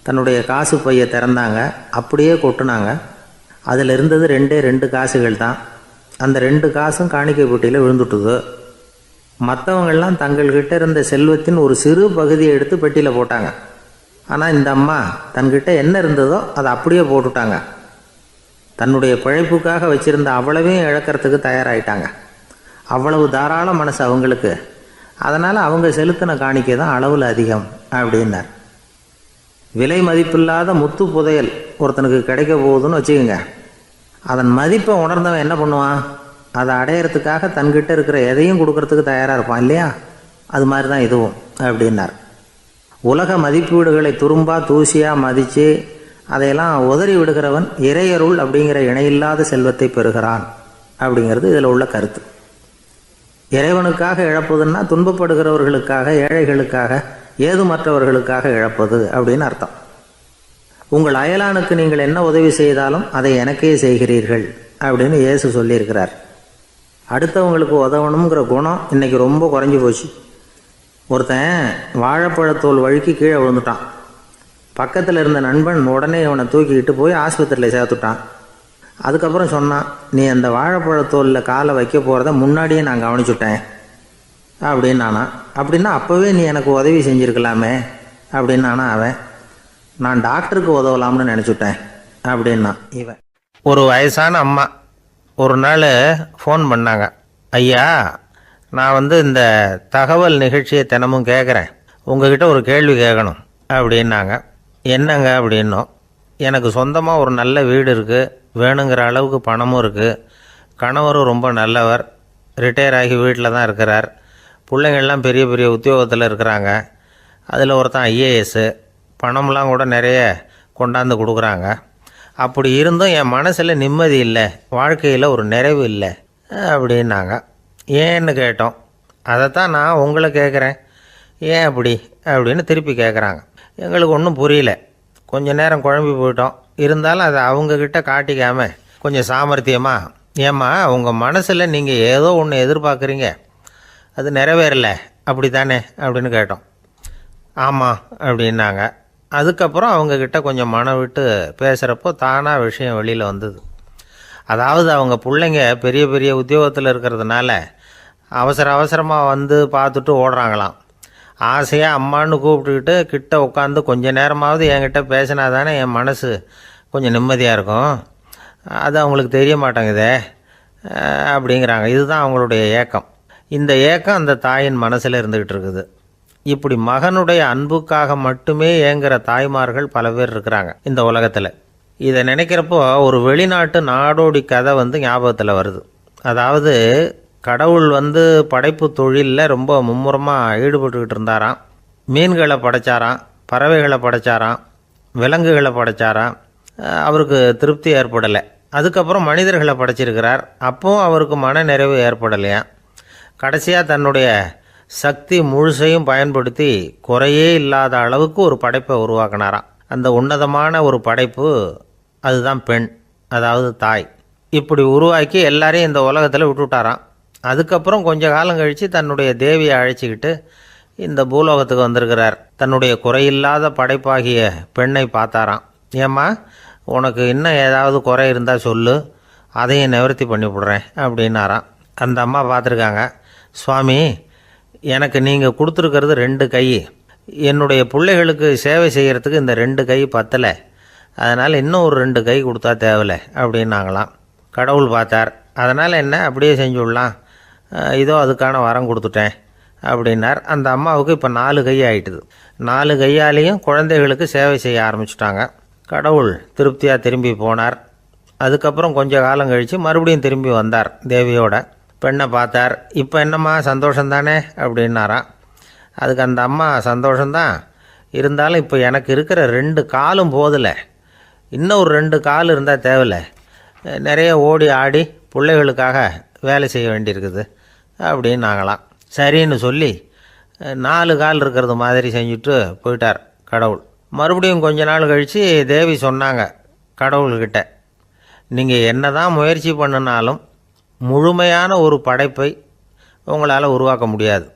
தன்னுடைய காசு பையை திறந்தாங்க, அப்படியே கொட்டுனாங்க. அதில் இருந்தது 2 காசுகள் தான். அந்த 2 காசும் காணிக்கை பெட்டியில் விழுந்துட்டுது. மற்றவங்கள்லாம் தங்கள்கிட்ட இருந்த செல்வத்தின் ஒரு சிறு பகுதியை எடுத்து பெட்டியில் போட்டாங்க. ஆனால் இந்த அம்மா தன்கிட்ட என்ன இருந்ததோ அதை அப்படியே போட்டுட்டாங்க. தன்னுடைய பிழைப்புக்காக வச்சுருந்த அவ்வளவையும் இழக்கிறதுக்கு தயாராகிட்டாங்க. அவ்வளவு தாராள மனசு அவங்களுக்கு. அதனால் அவங்க செலுத்தின காணிக்கை தான் அளவில் அதிகம் அப்படின்னார். விலை மதிப்பில்லாத முத்து புதையல் ஒருத்தனுக்கு கிடைக்க போகுதுன்னு வச்சுக்கோங்க. அதன் மதிப்பை உணர்ந்தவன் என்ன பண்ணுவான்? அதை அடையிறதுக்காக தன்கிட்ட இருக்கிற எதையும் கொடுக்கறதுக்கு தயாராக இருப்பான் இல்லையா? அது மாதிரி தான் இதுவும் அப்படின்னார். உலக மதிப்பீடுகளை துரும்பா தூசியாக மதித்து அதையெல்லாம் உதறி விடுகிறவன் இறையருள் அப்படிங்கிற இணையில்லாத செல்வத்தை பெறுகிறான் அப்படிங்கிறது இதில் உள்ள கருத்து. இறைவனுக்காக இழப்பதுன்னா துன்பப்படுகிறவர்களுக்காக, ஏழைகளுக்காக, ஏதுமற்றவர்களுக்காக இழப்பது அப்படின்னு அர்த்தம். உங்கள் அயலானுக்கு நீங்கள் என்ன உதவி செய்தாலும் அதை எனக்கே செய்கிறீர்கள் அப்படின்னு இயேசு சொல்லியிருக்கிறார். அடுத்தவங்களுக்கு உதவணுங்கிற குணம் இன்றைக்கி ரொம்ப குறைஞ்சி போச்சு. ஒருத்தன் வாழைப்பழத்தோல் வழுக்கி கீழே விழுந்துட்டான். பக்கத்தில் இருந்த நண்பன் உடனே இவனை தூக்கிக்கிட்டு போய் ஆஸ்பத்திரியில் சேர்த்துட்டான். அதுக்கப்புறம் சொன்னான், நீ அந்த வாழைப்பழத்தோலில் காலை வைக்க போகிறத முன்னாடியே நான் கவனிச்சுட்டேன் அப்படின்னானா. அப்படின்னா அப்போவே நீ எனக்கு உதவி செஞ்சுருக்கலாமே அப்படின்னானா அவன். நான் டாக்டருக்கு உதவலாம்னு நினச்சிட்டேன் அப்படின்னா இவன். ஒரு வயசான அம்மா ஒரு நாள் ஃபோன் பண்ணாங்க. ஐயா, நான் இந்த தகவல் நிகழ்ச்சியை தினமும் கேட்குறேன், உங்ககிட்ட ஒரு கேள்வி கேட்கணும் அப்படின்னாங்க. என்னங்க அப்படின்னோம். எனக்கு சொந்தமாக ஒரு நல்ல வீடு இருக்குது, வேணுங்கிற அளவுக்கு பணமும் இருக்குது, கணவரும் ரொம்ப நல்லவர், ரிட்டையர் ஆகி வீட்டில் தான் இருக்கிறார், பிள்ளைங்கள்லாம் பெரிய பெரிய உத்தியோகத்தில் இருக்கிறாங்க, அதில் ஒருத்தன் ஐஏஎஸ்ஸு, பணம்லாம் கூட நிறைய கொண்டாந்து கொடுக்குறாங்க. அப்படி இருந்தும் என் மனசில் நிம்மதி இல்லை, வாழ்க்கையில் ஒரு நிறைவு இல்லை அப்படின்னாங்க. ஏன்னு கேட்டோம். அதைத்தான் நான் உங்களை கேட்குறேன், ஏன் அப்படி அப்படின்னு திருப்பி கேட்குறாங்க. எங்களுக்கு ஒன்றும் புரியல. கொஞ்ச நேரம் குழம்பி போயிட்டோம். இருந்தாலும் அதை அவங்கக்கிட்ட காட்டிக்காமல் கொஞ்சம் சாமர்த்தியமாக, ஏம்மா உங்கள் மனசில் நீங்கள் ஏதோ ஒன்று எதிர்பார்க்குறீங்க, அது நிறைவேறலை அப்படி தானே அப்படின்னு கேட்டோம். ஆமாம் அப்படின்னாங்க. அதுக்கப்புறம் அவங்கக்கிட்ட கொஞ்சம் மனம் விட்டு பேசுகிறப்போ தானாக விஷயம் வெளியில் வந்தது. அதாவது அவங்க பிள்ளைங்க பெரிய பெரிய உத்தியோகத்தில் இருக்கிறதுனால அவசரமாக பார்த்துட்டு ஓடுறாங்களாம். ஆசையாக அம்மான்னு கூப்பிட்டுக்கிட்டு கிட்ட உட்காந்து கொஞ்ச நேரமாவது என்கிட்ட பேசினா தானே என் மனசு கொஞ்சம் நிம்மதியாக இருக்கும். அது அவங்களுக்கு தெரிய மாட்டேங்குதே அப்படிங்கிறாங்க. இதுதான் அவங்களுடைய ஏக்கம். இந்த ஏக்கம் அந்த தாயின் மனசில் இருந்துக்கிட்டு இருக்குது. இப்படி மகனுடைய அன்புக்காக மட்டுமே ஏங்குற தாய்மார்கள் பல பேர் இருக்கிறாங்க இந்த உலகத்தில். இதை நினைக்கிறப்போ ஒரு வெளிநாட்டு நாடோடி கதை ஞாபகத்தில் வருது. அதாவது கடவுள் படைப்பு தொழிலில் ரொம்ப மும்முரமாக ஈடுபட்டுக்கிட்டு இருந்தாராம். மீன்களை படைச்சாராம், பறவைகளை படைச்சாராம், விலங்குகளை படைச்சாராம். அவருக்கு திருப்தி ஏற்படலை. அதுக்கப்புறம் மனிதர்களை படைச்சிருக்கிறார். அப்போவும் அவருக்கு மன நிறைவு ஏற்படலையா. கடைசியாக தன்னுடைய சக்தி முழுசையும் பயன்படுத்தி குறையே இல்லாத அளவுக்கு ஒரு படைப்பை உருவாக்கினாராம். அந்த உன்னதமான ஒரு படைப்பு அதுதான் பெண், அதாவது தாய். இப்படி உருவாக்கி எல்லாரையும் இந்த உலகத்தில் விட்டுவிட்டாராம். அதுக்கப்புறம் கொஞ்ச காலம் கழித்து தன்னுடைய தேவியை அழைச்சிக்கிட்டு இந்த பூலோகத்துக்கு வந்திருக்கிறார். தன்னுடைய குறையில்லாத படைப்பாகிய பெண்ணை பார்த்தாராம். ஏம்மா, உனக்கு இன்னும் ஏதாவது குறை இருந்தால் சொல்லு, அதையும் நிவர்த்தி பண்ணி விடுறேன் அப்படின்னாராம். அந்த அம்மா பார்த்துருக்காங்க. சுவாமி, எனக்கு நீங்கள் கொடுத்துருக்கிறது 2 கை. என்னுடைய பிள்ளைகளுக்கு சேவை செய்கிறதுக்கு இந்த 2 கை பத்தலை. அதனால் இன்னும் ஒரு 2 கை கொடுத்தா தேவலை அப்படின்னாங்களாம். கடவுள் பார்த்தார். அதனால் என்ன, அப்படியே செஞ்சு விடலாம், இதோ அதுக்கான வரம் கொடுத்துட்டேன் அப்படின்னார். அந்த அம்மாவுக்கு இப்போ 4 கை ஆகிட்டுது. 4 கையாலேயும் குழந்தைகளுக்கு சேவை செய்ய ஆரம்பிச்சுட்டாங்க. கடவுள் திருப்தியாக திரும்பி போனார். அதுக்கப்புறம் கொஞ்ச காலம் கழித்து மறுபடியும் திரும்பி வந்தார் தேவியோட. பெண்ணை பார்த்தார். இப்போ என்னம்மா சந்தோஷந்தானே அப்படின்னாராம். அதுக்கு அந்த அம்மா சந்தோஷந்தான், இருந்தாலும் இப்போ எனக்கு இருக்கிற 2 காலும் போதில்லை, இன்னும் ஒரு 2 கால் இருந்தால் தேவையில்லை, நிறைய ஓடி ஆடி பிள்ளைகளுக்காக வேலை செய்ய வேண்டியிருக்குது அப்படின்னாங்களாம். சரின்னு சொல்லி 4 கால் இருக்கிறது மாதிரி செஞ்சுட்டு போயிட்டார் கடவுள். மறுபடியும் கொஞ்ச நாள் கழித்து தேவி சொன்னாங்க கடவுள்கிட்ட, நீங்கள் என்ன தான் முயற்சி பண்ணினாலும் முழுமையான ஒரு படைப்பை உங்களால் உருவாக்க முடியாது,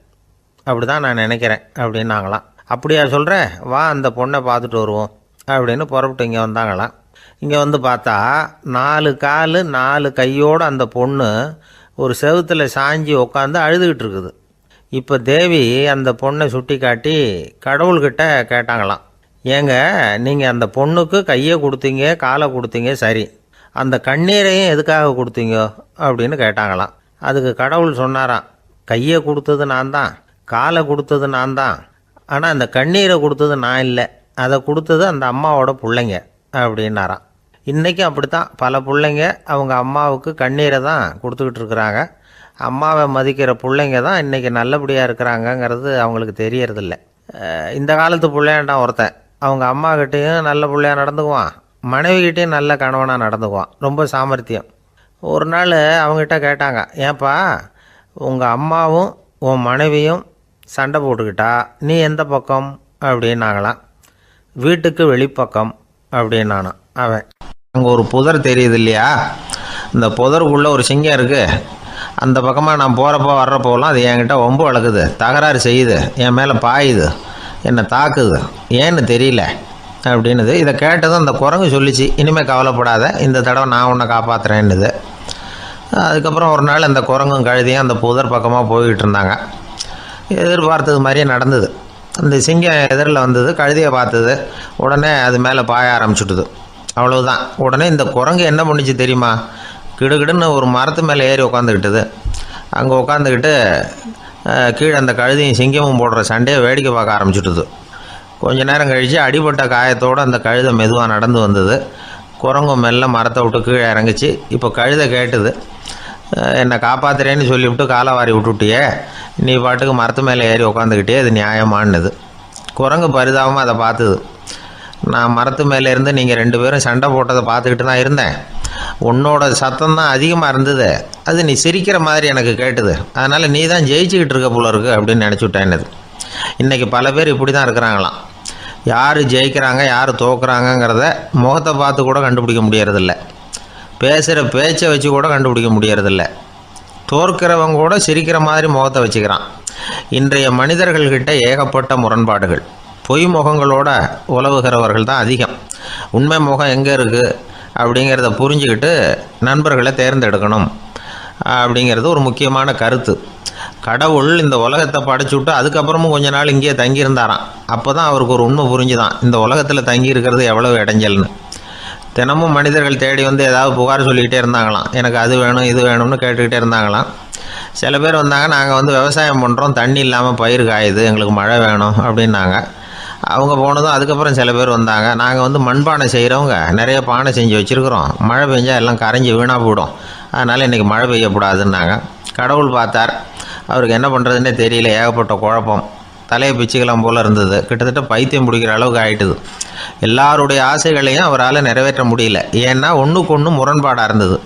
அப்படி தான் நான் நினைக்கிறேன் அப்படின்னாங்களாம். அப்படியா சொல்கிறேன், வா அந்த பொண்ணை பார்த்துட்டு வருவோம் அப்படின்னு புறப்பட்டு இங்கே வந்தாங்களாம். இங்கே பார்த்தா 4 கால் 4 கையோடு அந்த பொண்ணு ஒரு செவுத்தில் சாஞ்சி உட்காந்து அழுதுகிட்டு இருக்குது. இப்போ தேவி அந்த பொண்ணை சுட்டி காட்டி கடவுள்கிட்ட கேட்டாங்களாம், ஏங்க நீங்கள் அந்த பொண்ணுக்கு கையை கொடுத்தீங்க, காலை கொடுத்தீங்க, சரி, அந்த கண்ணீரையும் எதுக்காக கொடுத்தீங்க அப்படின்னு கேட்டாங்களாம். அதுக்கு கடவுள் சொன்னாராம், கையை கொடுத்தது நான் தான், காலை கொடுத்தது நான் தான், ஆனால் அந்த கண்ணீரை கொடுத்தது நான் இல்லை, அதை கொடுத்தது அந்த அம்மாவோட பிள்ளைங்க அப்படின்னாராம். இன்றைக்கும் அப்படித்தான் பல பிள்ளைங்க அவங்க அம்மாவுக்கு கண்ணீரை தான் கொடுத்துக்கிட்டு இருக்கிறாங்க. அம்மாவை மதிக்கிற பிள்ளைங்க தான் இன்றைக்கி நல்லபடியாக இருக்கிறாங்கங்கிறது அவங்களுக்கு தெரியறதில்ல. இந்த காலத்து பிள்ளையாண்டான் ஒருத்தன் அவங்க அம்மாக்கிட்டேயும் நல்ல பிள்ளையாக நடந்துக்குவான், மனைவிக்கிட்டேயும் நல்ல கணவனாக நடந்துக்குவான், ரொம்ப சாமர்த்தியம். ஒரு நாள் அவங்ககிட்ட கேட்டாங்க, ஏன்பா உங்கள் அம்மாவும் உன் மனைவியும் சண்டை போட்டுக்கிட்டா நீ எந்த பக்கம் அப்படின்னாங்களாம். வீட்டுக்கு வெளிப்பக்கம் அப்படின்னானான் அவன். அங்கே ஒரு புதர் தெரியுது இல்லையா, இந்த புதருக்குள்ளே ஒரு சிங்கம் இருக்குது, அந்த பக்கமாக நான் போகிறப்போ வர்றப்போலாம் அது என்கிட்ட வம்பு வளர்க்குது, தகராறு செய்யுது, என் மேலே பாயுது, என்னை தாக்குது, ஏன்னு தெரியல அப்படின்னுது. இதை கேட்டதும் அந்த குரங்கு சொல்லிச்சு, இனிமேல் கவலைப்படாத, இந்த தடவை நான் உன்னை காப்பாற்றுறேன்னுது. அதுக்கப்புறம் ஒரு நாள் அந்த குரங்கும் கழுதியும் அந்த புதர் பக்கமாக போய்கிட்டு இருந்தாங்க. எதிர்பார்த்தது மாதிரியே நடந்தது. அந்த சிங்கம் எதிரில் வந்தது, கழுதியை பார்த்தது, உடனே அது மேலே பாய ஆரம்பிச்சுட்டுது. அவ்வளவுதான். உடனே இந்த குரங்கு என்ன பண்ணிச்சு தெரியுமா, கிடுகிடுன்னு ஒரு மரத்து மேலே ஏறி உட்காந்துக்கிட்டுது. அங்கே உட்காந்துக்கிட்டு கீழே அந்த கழுதியும் சிங்கமும் போடுற சண்டையை வேடிக்கை பார்க்க ஆரம்பிச்சுட்டுது. கொஞ்ச நேரம் கழித்து அடிபட்ட காயத்தோடு அந்த கழுதை மெதுவாக நடந்து வந்தது. குரங்கும் மெல்ல மரத்தை விட்டு கீழே இறங்குச்சு. இப்போ கழுதை கேட்டுது, என்னை காப்பாற்றுறேன்னு சொல்லிவிட்டு காலை வாரி விட்டுட்டியே, நீ பாட்டுக்கு மரத்து மேலே ஏறி உட்காந்துக்கிட்டே, அது நியாயமானது. குரங்கு பரிதாபமாக அதை பார்த்துது. நான் மரத்து மேலே இருந்து நீங்கள் 2 பேரும் சண்டை போட்டதை பார்த்துக்கிட்டு தான் இருந்தேன், உன்னோட சத்தம் தான் அதிகமாக இருந்தது, அது நீ சிரிக்கிற மாதிரி எனக்கு கேட்டுது, அதனால் நீ தான் ஜெயிச்சுக்கிட்டு இருக்க போல இருக்கு அப்படின்னு நினச்சிவிட்டேன்னது. இன்றைக்கி பல பேர் இப்படி தான் இருக்கிறாங்களாம். யார் ஜெயிக்கிறாங்க யார் தோக்குறாங்கங்கிறத முகத்தை பார்த்து கூட கண்டுபிடிக்க முடியறதில்ல, பேசுகிற பேச்சை வச்சு கூட கண்டுபிடிக்க முடியறதில்ல, தோற்கிறவங்க கூட சிரிக்கிற மாதிரி முகத்தை வச்சுக்கிறான். இன்றைய மனிதர்கள்கிட்ட ஏகப்பட்ட முரண்பாடுகள், பொய் முகங்களோட உலவுகிறவர்கள் தான் அதிகம். உண்மை முகம் எங்கே இருக்குது அப்படிங்கிறத புரிஞ்சுக்கிட்டு நண்பர்களை தேர்ந்தெடுக்கணும் அப்படிங்கிறது ஒரு முக்கியமான கருத்து. கடவுள் இந்த உலகத்தை படைச்சு விட்டு அதுக்கப்புறமும் கொஞ்ச நாள் இங்கேயே தங்கியிருந்தாராம். அப்போ தான் அவருக்கு ஒரு உண்மை புரிஞ்சுதான், இந்த உலகத்தில் தங்கி இருக்கிறது எவ்வளவு இடைஞ்சல்னு. தினமும் மனிதர்கள் தேடி வந்து ஏதாவது புகார் சொல்லிக்கிட்டே இருந்தாங்களாம். எனக்கு அது வேணும் இது வேணும்னு கேட்டுக்கிட்டே இருந்தாங்களாம். சில பேர் வந்தாங்க, நாங்கள் வந்து விவசாயம் பண்ணுறோம், தண்ணி இல்லாமல் பயிர் காயுது, எங்களுக்கு மழை வேணும் அப்படின்னாங்க. அவங்க போனதும் அதுக்கப்புறம் சில பேர் வந்தாங்க, நாங்கள் வந்து மண்பானை செய்கிறவங்க, நிறைய பானை செஞ்சு வச்சுருக்குறோம், மழை பெஞ்சால் எல்லாம் கரைஞ்சி வீணாக போயிடும், அதனால் இன்றைக்கி மழை பெய்யக்கூடாதுன்னாங்க. கடவுள் பார்த்தார், அவருக்கு என்ன பண்ணுறதுன்னே தெரியல, ஏகப்பட்ட குழப்பம், தலையை பிச்சுக்கலாம் போல் இருந்தது, கிட்டத்தட்ட பைத்தியம் பிடிக்கிற அளவுக்கு ஆகிட்டுது. எல்லாருடைய ஆசைகளையும் அவரால் நிறைவேற்ற முடியல, ஏன்னா ஒன்றுக்கு ஒன்று முரண்பாடாக இருந்தது.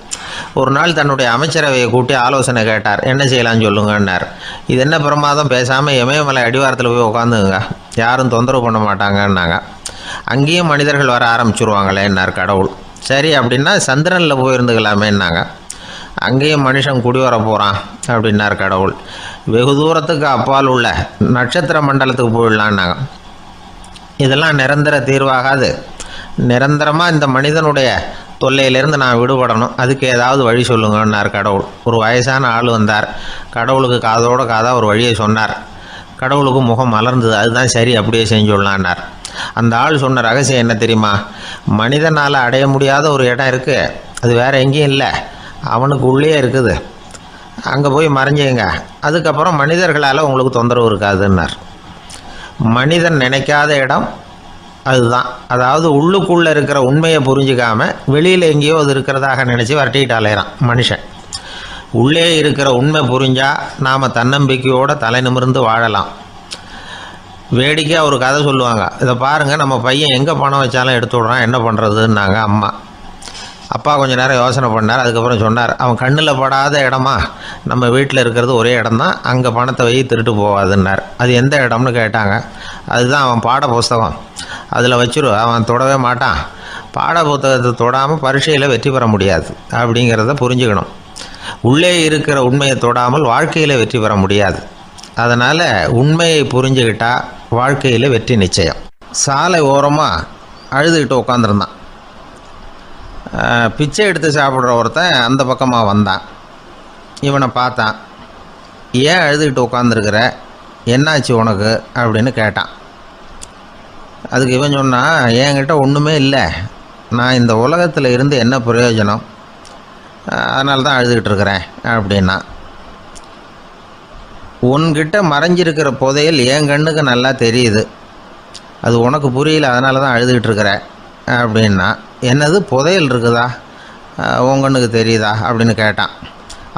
ஒரு நாள் தன்னுடைய அமைச்சரவையை கூட்டி ஆலோசனை கேட்டார். என்ன செய்யலாம்னு சொல்லுங்கன்னார். இது என்ன பிரமாதம், பேசாமல் இமயமலை அடிவாரத்தில் போய் உட்காந்துங்க, யாரும் தொந்தரவு பண்ண மாட்டாங்கன்னாங்க. அங்கேயும் மனிதர்கள் வர ஆரம்பிச்சுருவாங்களேன்னார் கடவுள். சரி அப்படின்னா சந்திரனில் போயிருந்துக்கலாமேன்னாங்க. அங்கேயும் மனுஷன் குடி வர போகிறான் அப்படின்னார் கடவுள். வெகு தூரத்துக்கு அப்பால் உள்ள நட்சத்திர மண்டலத்துக்கு போயிடலான்னாங்க. இதெல்லாம் நிரந்தர தீர்வாகாது, நிரந்தரமாக இந்த மனிதனுடைய தொல்லையிலேருந்து நான் விடுபடணும், அதுக்கு ஏதாவது வழி சொல்லுங்கன்னார் கடவுள். ஒரு வயசான ஆள் வந்தார். கடவுளுக்கு காதோட காதாக ஒரு வழியை சொன்னார். கடவுளுக்கு முகம் மலர்ந்தது. அதுதான் சரி, அப்படியே செஞ்சுடலான்னார். அந்த ஆள் சொன்ன ரகசியம் என்ன தெரியுமா? மனிதனால் அடைய முடியாத ஒரு இடம் இருக்குது, அது வேறு எங்கேயும் இல்லை, அவனுக்கு உள்ளே இருக்குது, அங்கே போய் மறைஞ்சிங்க, அதுக்கப்புறம் மனிதர்களால் உங்களுக்கு தொந்தரவு இருக்காதுன்னார். மனிதன் நினைக்காத இடம் அதுதான். அதாவது உள்ளுக்குள்ளே இருக்கிற உண்மையை புரிஞ்சிக்காமல் வெளியில் எங்கேயோ அது இருக்கிறதாக நினச்சி வரட்டிக்கிட்டு அலையிறான் மனுஷன். உள்ளே இருக்கிற உண்மை புரிஞ்சால் நாம் தன்னம்பிக்கையோடு தலை நிமிர்ந்து வாழலாம். வேடிக்கையாக ஒரு கதை சொல்லுவாங்க, இதை பாருங்கள், நம்ம பையன் எங்கே பணம் வச்சாலும் எடுத்து விட்றான், என்ன பண்ணுறதுன்னாங்க அம்மா. அப்பா கொஞ்சம் நேரம் யோசனை பண்ணார். அதுக்கப்புறம் சொன்னார், அவன் கண்ணில் படாத இடமா நம்ம வீட்டில் இருக்கிறது ஒரே இடம் தான், அங்கே பணத்தை வை திருட்டு போகாதுன்னார். அது எந்த இடம்னு கேட்டாங்க. அதுதான் அவன் பாட புஸ்தகம், அதில் வச்சிரு, அவன் தொடவே மாட்டான், பாட புத்தகத்தை தொடாமல் பரீட்சையில் வெற்றி பெற முடியாது அப்படிங்கிறத புரிஞ்சுக்கணும். உள்ளே இருக்கிற உண்மையை தொடாமல் வாழ்க்கையில் வெற்றி பெற முடியாது. அதனால் உண்மையை புரிஞ்சுக்கிட்டால் வாழ்க்கையில் வெற்றி நிச்சயம். சாலை ஓரமாக அழுதுகிட்டு உட்காந்துருந்தான். பிச்சை எடுத்து சாப்பிட்ற ஒருத்தன் அந்த பக்கமாக வந்தான். இவனை பார்த்தான். ஏன் அழுதுகிட்டு உட்காந்துருக்கிற, என்னாச்சு உனக்கு அப்படின்னு கேட்டான். அதுக்கு இவன் சொன்னான், என்கிட்ட ஒன்றுமே இல்லை, நான் இந்த உலகத்தில் இருந்து என்ன பிரயோஜனம், அதனால தான் அழுதுகிட்டு இருக்கிறேன் அப்படின்னா. உன்கிட்ட மறைஞ்சிருக்கிற புதையல் என் கண்ணுக்கு நல்லா தெரியுது, அது உனக்கு புரியல, அதனால தான் அழுதுகிட்டு இருக்கிற அப்படின்னா. என்னது, புதையல் இருக்குதா, உன் கண்ணுக்கு தெரியுதா அப்படின்னு கேட்டான்.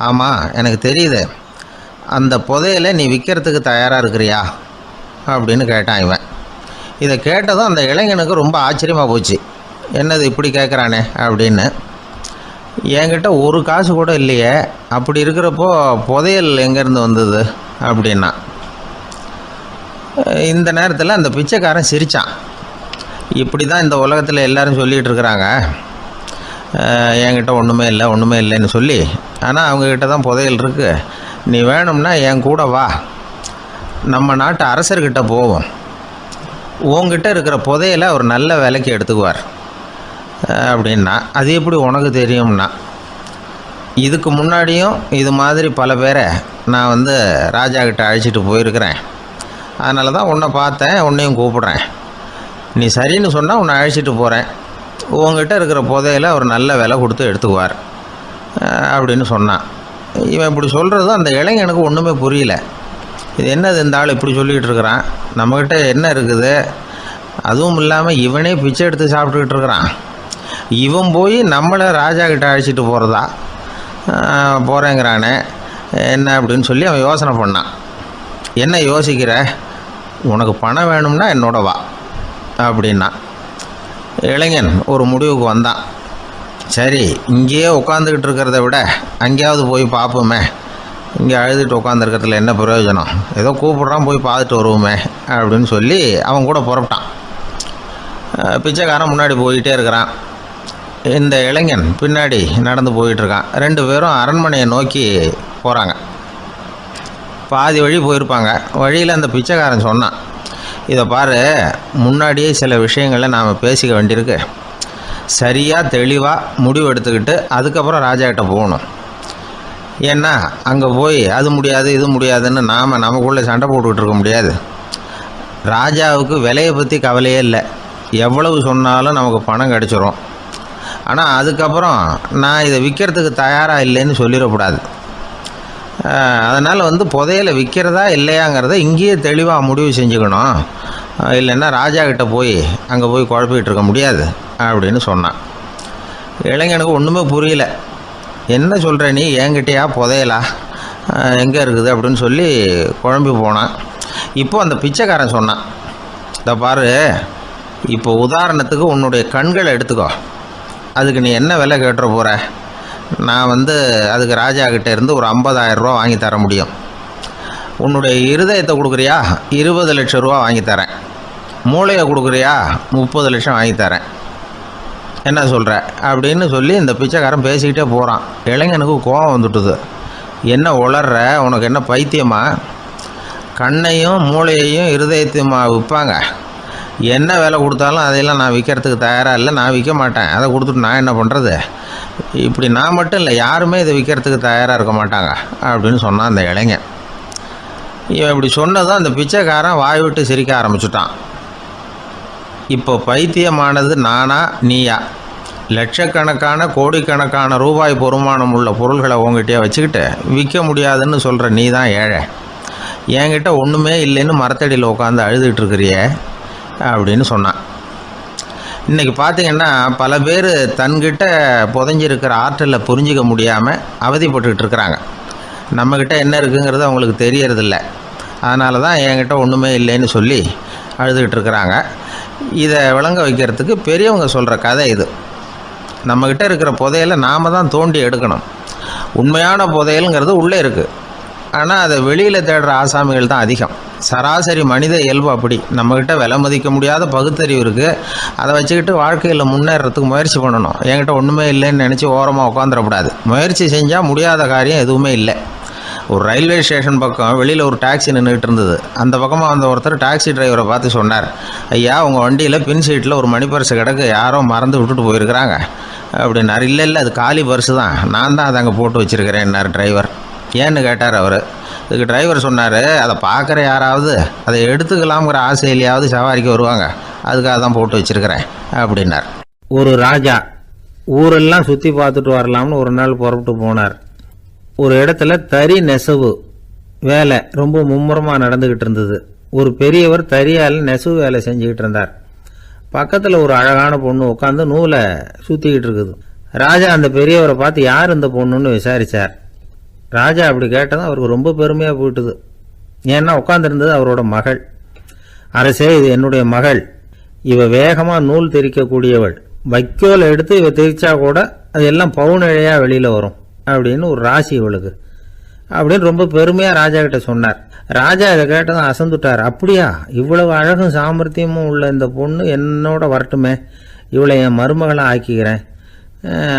ஆமாம், எனக்கு தெரியுது, அந்த புதையலை நீ விற்கிறதுக்கு தயாராக இருக்கிறியா அப்படின்னு கேட்டான் இவன். இதை கேட்டதும் அந்த இளைஞனுக்கு ரொம்ப ஆச்சரியமாக போச்சு. என்னது இப்படி கேட்குறானே அப்படின்னு. என்கிட்ட ஒரு காசு கூட இல்லையே, அப்படி இருக்கிறப்போ புதையல் எங்கேருந்து வந்தது அப்படின்னா. இந்த நேரத்தில் அந்த பிச்சைக்காரன் சிரித்தான். இப்படி தான் இந்த உலகத்தில் எல்லோரும் சொல்லிகிட்டு இருக்கிறாங்க, என்கிட்ட ஒன்றுமே இல்லை ஒன்றுமே இல்லைன்னு சொல்லி, ஆனால் அவங்கக்கிட்ட தான் புதையல் இருக்குது, நீ வேணும்னா என் கூட வா, நம்ம நாட்டு அரசர்கிட்ட போவோம், உங்ககிட்ட இருக்கிற புதையலை அவர் நல்ல விலைக்கு எடுத்துக்குவார் அப்படின்னா. அது எப்படி உனக்கு தெரியும்னா, இதுக்கு முன்னாடியும் இது மாதிரி பல பேரை நான் வந்து ராஜா கிட்ட அழைச்சிட்டு போயிருக்கிறேன், அதனால தான் உன்னை பார்த்தேன், உன்னையும் கூப்பிட்றேன், நீ சரின்னு சொன்னால் உன்னை அழைச்சிட்டு போகிறேன், உங்ககிட்ட இருக்கிற புதையலை அவர் நல்ல விலை கொடுத்து எடுத்துக்குவார் அப்படின்னு சொன்னான். இவன் இப்படி சொல்கிறது அந்த இளைஞனுக்கு ஒன்றுமே புரியல. இது என்னது, இந்த ஆள் இப்படி சொல்லிகிட்டு இருக்கிறான், நம்மக்கிட்ட என்ன இருக்குது, அதுவும் இல்லாமல் இவனே பிச்சை எடுத்து சாப்பிட்டுக்கிட்டு இருக்கிறான், இவன் போய் நம்மளை ராஜா கிட்ட அழைச்சிட்டு போகிறதா போகிறேங்கிறானே என்ன அப்படின்னு சொல்லி அவன் யோசனை பண்ணான். என்ன யோசிக்கிற, உனக்கு பணம் வேணும்னா என்னோட வா அப்படின்னா. இளைஞன் ஒரு முடிவுக்கு வந்தான். சரி, இங்கேயே உட்காந்துக்கிட்டு இருக்கிறத விட அங்கேயாவது போய் பார்ப்போமே, இங்கே அழுதுகிட்டு உட்காந்துருக்கிறதுல என்ன பிரயோஜனம், ஏதோ கூப்பிட்றான் போய் பார்த்துட்டு வருவோமே அப்படின்னு சொல்லி அவன் கூட புறப்பட்டான். பிச்சைக்காரன் முன்னாடி போயிட்டே இருக்கிறான், இந்த இளைஞன் பின்னாடி நடந்து போயிட்டுருக்கான். ரெண்டு பேரும் அரண்மனையை நோக்கி போகிறாங்க. பாதி வழி போயிருப்பாங்க. வழியில் அந்த பிச்சைக்காரன் சொன்னான், இதை பாரு, முன்னாடியே சில விஷயங்களை நாம் பேசிக்க வேண்டியிருக்கு, சரியாக தெளிவாக முடிவு எடுத்துக்கிட்டு அதுக்கப்புறம் ராஜாக்கிட்ட போகணும். ஏன்னா அங்கே போய் அது முடியாது இது முடியாதுன்னு நாம் நமக்குள்ளே சண்டை போட்டுக்கிட்டு இருக்க முடியாது. ராஜாவுக்கு விலையை பற்றி கவலையே இல்லை. எவ்வளவு சொன்னாலும் நமக்கு பணம் கிடச்சிரும். ஆனால் அதுக்கப்புறம் நான் இதை விற்கிறதுக்கு தயாராக இல்லைன்னு சொல்லிடக்கூடாது. அதனால் புதையலை விற்கிறதா இல்லையாங்கிறத இங்கேயே தெளிவாக முடிவு செஞ்சுக்கணும். இல்லைன்னா ராஜா கிட்ட போய் அங்கே போய் குழப்பிக்கிட்டு இருக்க முடியாது அப்படின்னு சொன்னான். இளைஞனுக்கு ஒன்றுமே புரியல. என்ன சொல்கிற நீ, என்கிட்டயா புதையலா, எங்கே இருக்குது அப்படின்னு சொல்லி குழம்பி போனான். இப்போ அந்த பிச்சைக்காரன் சொன்னான், இதை பாரு, இப்போ உதாரணத்துக்கு உன்னுடைய கண்களை எடுத்துக்கோ. அதுக்கு நீ என்ன விலை கேட்டுற போகிற? நான் அதுக்கு ராஜா கிட்டே இருந்து ஒரு 50,000 ரூபா வாங்கி தர முடியும். உன்னுடைய இருதயத்தை கொடுக்குறியா, 20 லட்சம் ரூபா வாங்கி தரேன். மூளையை கொடுக்குறியா, 30 லட்சம் வாங்கி தரேன். என்ன சொல்கிற அப்படின்னு சொல்லி இந்த பிச்சைக்காரன் பேசிக்கிட்டே போகிறான். இளைஞனுக்கு கோபம் வந்துட்டுது. என்ன உளர்ற, உனக்கு என்ன பைத்தியமா? கண்ணையும் மூளையையும் இருதயத்தையுமா விற்பாங்க? என்ன விலை கொடுத்தாலும் அதையெல்லாம் நான் விற்கிறதுக்கு தயாராக இல்லை, நான் விற்க மாட்டேன். அதை கொடுத்துட்டு நான் என்ன பண்ணுறது? இப்படி நான் மட்டும் இல்லை, யாருமே இதை விற்கிறதுக்கு தயாராக இருக்க மாட்டாங்க அப்படின்னு சொன்னான் அந்த இளைஞன். இவன் இப்படி சொன்னதும் அந்த பிச்சைக்காரன் வாய் விட்டு சிரிக்க ஆரம்பிச்சுட்டான். இப்போ பைத்தியமானது நானா நீயா? லட்சக்கணக்கான கோடிக்கணக்கான ரூபாய் பொறுமானம் உள்ள பொருள்களை உங்ககிட்டயே வச்சுக்கிட்டு விற்க முடியாதுன்னு சொல்கிற நீ தான் ஏழை. என்கிட்ட ஒன்றுமே இல்லைன்னு மரத்தடியில் உட்காந்து அழுதுகிட்டு இருக்கிறியே அப்படின்னு சொன்னான். இன்றைக்கி பார்த்திங்கன்னா பல பேர் தன்கிட்ட புதைஞ்சிருக்கிற ஆற்றலை புரிஞ்சிக்க முடியாமல் அவதிப்பட்டுக்கிட்டு இருக்கிறாங்க. நம்மக்கிட்ட என்ன இருக்குங்கிறது அவங்களுக்கு தெரியறதில்ல. அதனால தான் என்கிட்ட ஒன்றுமே இல்லைன்னு சொல்லி அழுதுகிட்டு இருக்கிறாங்க. இதை விளங்க வைக்கிறதுக்கு பெரியவங்க சொல்கிற கதை இது. நம்மக்கிட்ட இருக்கிற புதையலை நாம் தான் தோண்டி எடுக்கணும். உண்மையான புதையலுங்கிறது உள்ளே இருக்குது. ஆனால் அதை வெளியில் தேடுற ஆசாமிகள் தான் அதிகம். சராசரி மனித இயல்பு அப்படி. நம்மக்கிட்ட விலை மதிக்க முடியாத பகுத்தறிவு இருக்குது. அதை வச்சுக்கிட்டு வாழ்க்கையில் முன்னேறத்துக்கு முயற்சி பண்ணணும். என்கிட்ட ஒன்றுமே இல்லைன்னு நினச்சி ஓரமாக உட்காந்துடக்கூடாது. முயற்சி செஞ்சால் முடியாத காரியம் எதுவுமே இல்லை. ஒரு ரயில்வே ஸ்டேஷன் பக்கம் வெளியில் ஒரு டாக்ஸி நின்றுக்கிட்டு இருந்தது. அந்த பக்கமாக வந்த ஒருத்தர் டாக்ஸி டிரைவரை பார்த்து சொன்னார், ஐயா, உங்கள் வண்டியில் பின் சீட்டில் ஒரு மணி பர்ஸு கிடக்கு, யாரோ மறந்து விட்டுட்டு போயிருக்கிறாங்க அப்படின்னார். இல்லை அது காலி பர்ஸு தான், நான் தான் அதை அங்கே போட்டு வச்சுருக்கிறேன்னார் டிரைவர். ஏன்னு கேட்டார் அவர். இதுக்கு டிரைவர் சொன்னார், அதை பார்க்குற யாராவது அதை எடுத்துக்கலாம்ங்கிற ஆசையிலையாவது சவாரிக்கு வருவாங்க, அதுக்காக தான் போட்டு வச்சுருக்கிறேன் அப்படின்னார். ஒரு ராஜா ஊரெல்லாம் சுற்றி பார்த்துட்டு வரலாம்னு ஒரு நாள் புறப்பட்டு போனார். ஒரு இடத்துல தறி நெசவு வேலை ரொம்ப மும்முரமாக நடந்துக்கிட்டு இருந்தது. ஒரு பெரியவர் தறியால் நெசவு வேலை செஞ்சுக்கிட்டு இருந்தார். பக்கத்தில் ஒரு அழகான பொண்ணு உட்காந்து நூலை சுற்றிக்கிட்டு இருக்குது. ராஜா அந்த பெரியவரை பார்த்து யார் இந்த பொண்ணுன்னு விசாரித்தார். ராஜா அப்படி கேட்டதும் அவருக்கு ரொம்ப பெருமையாக போயிட்டுது. ஏன்னா உட்காந்துருந்தது அவரோட மகள். அரசே, இது என்னுடைய மகள். இவ வேகமாக நூல் திரிக்கக்கூடியவள். வைக்கோல் எடுத்து இவ திரிச்சா கூட அது எல்லாம் பவுனிழையாக வெளியில் வரும் அப்படின்னு ஒரு ராசி இவளுக்கு அப்படின்னு ரொம்ப பெருமையாக ராஜா கிட்ட சொன்னார். ராஜா இதை கேட்டதும் அசந்துட்டார். அப்படியா, இவ்வளவு அழகும் சாமர்த்தியமும் உள்ள இந்த பொண்ணு என்னோட வரட்டுமே, இவளை என் மருமகளை ஆக்கிக்கிறேன்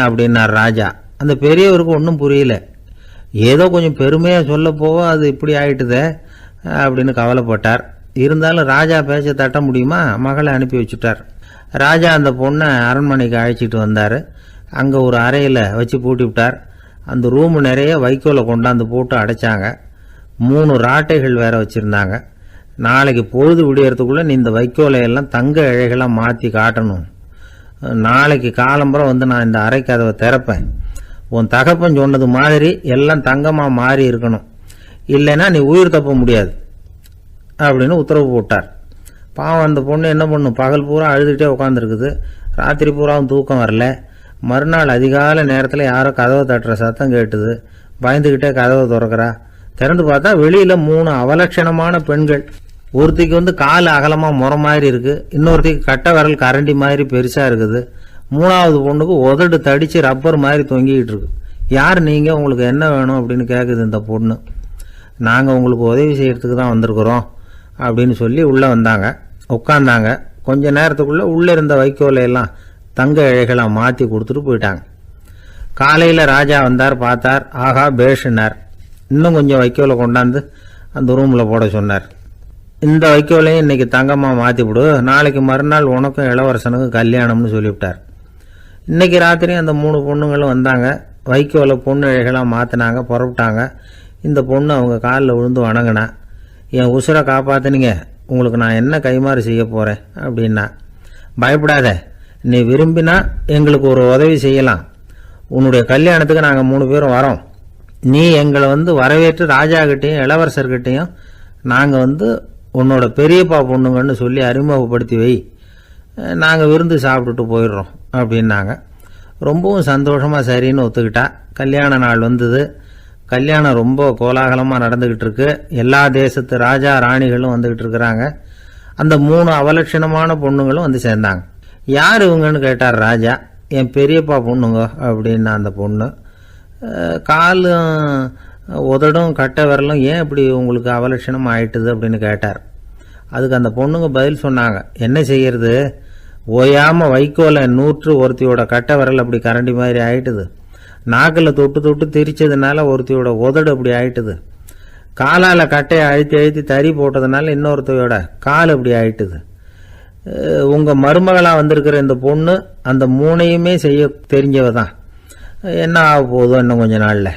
அப்படின்னார் ராஜா. அந்த பெரியவருக்கு ஒன்றும் புரியல. ஏதோ கொஞ்சம் பெருமையாக சொல்ல போக அது இப்படி ஆயிட்டுதே அப்படின்னு கவலைப்பட்டார். இருந்தாலும் ராஜா பேச்ச தட்ட முடியுமா, மகளை அனுப்பி வச்சுட்டார். ராஜா அந்த பொண்ணை அரண்மனைக்கு அழைச்சிட்டு வந்தார். அங்கே ஒரு அறையில் வச்சு பூட்டி விட்டார். அந்த ரூமு நிறைய வைக்கோலை கொண்டாந்து போட்டு அடைச்சாங்க. 3 ராட்டைகள் வேற வச்சுருந்தாங்க. நாளைக்கு பொழுது விடியறதுக்குள்ளே நீ இந்த வைக்கோலையெல்லாம் தங்க இழைகளாக மாற்றி காட்டணும். நாளைக்கு காலம்பரம் நான் இந்த அறை கதவை திறப்பேன். உன் தகப்பன் சொன்னது மாதிரி எல்லாம் தங்கமாக மாறி இருக்கணும், இல்லைன்னா நீ உயிர் தப்ப முடியாது அப்படின்னு உத்தரவு போட்டார். பாவம் அந்த பொண்ணு என்ன பண்ணும், பகல் பூரா அழுதுகிட்டே உட்காந்துருக்குது. ராத்திரி பூராவும் தூக்கம் வரல. மறுநாள் அதிகாலை நேரத்தில் யாரோ கதவை தட்டுற சத்தம் கேட்டுது. பயந்துக்கிட்டே கதவை திறக்கிறா. திறந்து பார்த்தா வெளியில் 3 அவலட்சணமான பெண்கள். ஒருத்திக்கு கால் அகலமாக முறை மாதிரி இருக்குது, இன்னொருத்திக்கு கட்டை விரல் கரண்டி மாதிரி பெருசாக இருக்குது, 3வது பொண்ணுக்கு உதடு தடித்து ரப்பர் மாதிரி தொங்கிக்கிட்டு இருக்கு. யார் நீங்கள், உங்களுக்கு என்ன வேணும் அப்படின்னு கேட்குது இந்த பொண்ணு. நாங்கள் உங்களுக்கு உதவி செய்கிறதுக்கு தான் வந்திருக்கிறோம் அப்படின்னு சொல்லி உள்ளே வந்தாங்க. உட்காந்தாங்க. கொஞ்ச நேரத்துக்குள்ளே உள்ளே இருந்த வைக்கோலையெல்லாம் தங்க இழைகளாக மாற்றி கொடுத்துட்டு போயிட்டாங்க. காலையில் ராஜா வந்தார், பார்த்தார். ஆகா பேஷுனார். இன்னும் கொஞ்சம் வைக்கோலை கொண்டாந்து அந்த ரூமில் போட சொன்னார். இந்த வைக்கோலையும் இன்னைக்கு தங்கமாக மாற்றி விடு, நாளைக்கு மறுநாள் உனக்கும் இளவரசனுக்கும் கல்யாணம்னு சொல்லிவிட்டார். இன்னைக்கு ராத்திரி அந்த 3 பொண்ணுங்களும் வந்தாங்க. வைக்கோலை பொண்ணு இழைகளாக மாற்றினாங்க, புறப்பட்டாங்க. இந்த பொண்ணு அவங்க காலில் விழுந்து வணங்கினா, என் உசுரை காப்பாற்றுனீங்க, உங்களுக்கு நான் என்ன கைமாறு செய்ய போகிறேன் அப்படின்னா. பயப்படாத, நீ விரும்பினா எங்களுக்கு ஒரு உதவி செய்யலாம். உன்னுடைய கல்யாணத்துக்கு நாங்கள் 3 பேரும் வரோம். நீ எங்களை வரவேற்று ராஜாக்கிட்டையும் இளவரசர்கிட்டையும் நாங்கள் உன்னோட பெரியப்பா பொண்ணுங்கன்னு சொல்லி அறிமுகப்படுத்தி வை, நாங்கள் விருந்து சாப்பிட்டுட்டு போயிடுறோம் அப்படின்னாங்க. ரொம்பவும் சந்தோஷமாக சரின்னு ஒத்துக்கிட்டா. கல்யாண நாள் வந்தது. கல்யாணம் ரொம்ப கோலாகலமாக நடந்துக்கிட்டு இருக்கு. எல்லா தேசத்து ராஜா ராணிகளும் வந்துக்கிட்டு இருக்கிறாங்க. அந்த 3 அவலட்சணமான பொண்ணுங்களும் சேர்ந்தாங்க. யார் இவங்கன்னு கேட்டார் ராஜா. என் பெரியப்பா பொண்ணுங்க அப்படின்னா அந்த பொண்ணு. காலும் உதடும் கட்டை விரலும் ஏன் இப்படி உங்களுக்கு அவலட்சணம் ஆயிட்டுது அப்படின்னு கேட்டார். அதுக்கு அந்த பொண்ணுங்க பதில் சொன்னாங்க. என்ன செய்யறது, ஓயாமல் வைக்கோலை நூற்று ஒருத்தியோட கட்டை விரல் அப்படி கரண்டி மாதிரி ஆயிட்டுது. நாக்கில் தொட்டு தொட்டு திரிச்சதுனால ஒருத்தியோட உதடு அப்படி ஆயிட்டுது. காலால் கட்டையை அழுத்தி அழுத்தி தறி போட்டதுனால இன்னொருத்தையோட கால் அப்படி ஆயிட்டுது. உங்கள் மருமகளாக வந்திருக்கிற இந்த பொண்ணு அந்த 3ஐயுமே செய்ய தெரிஞ்சவ தான். என்ன ஆக போகுதோ இன்னும் கொஞ்ச நாளில்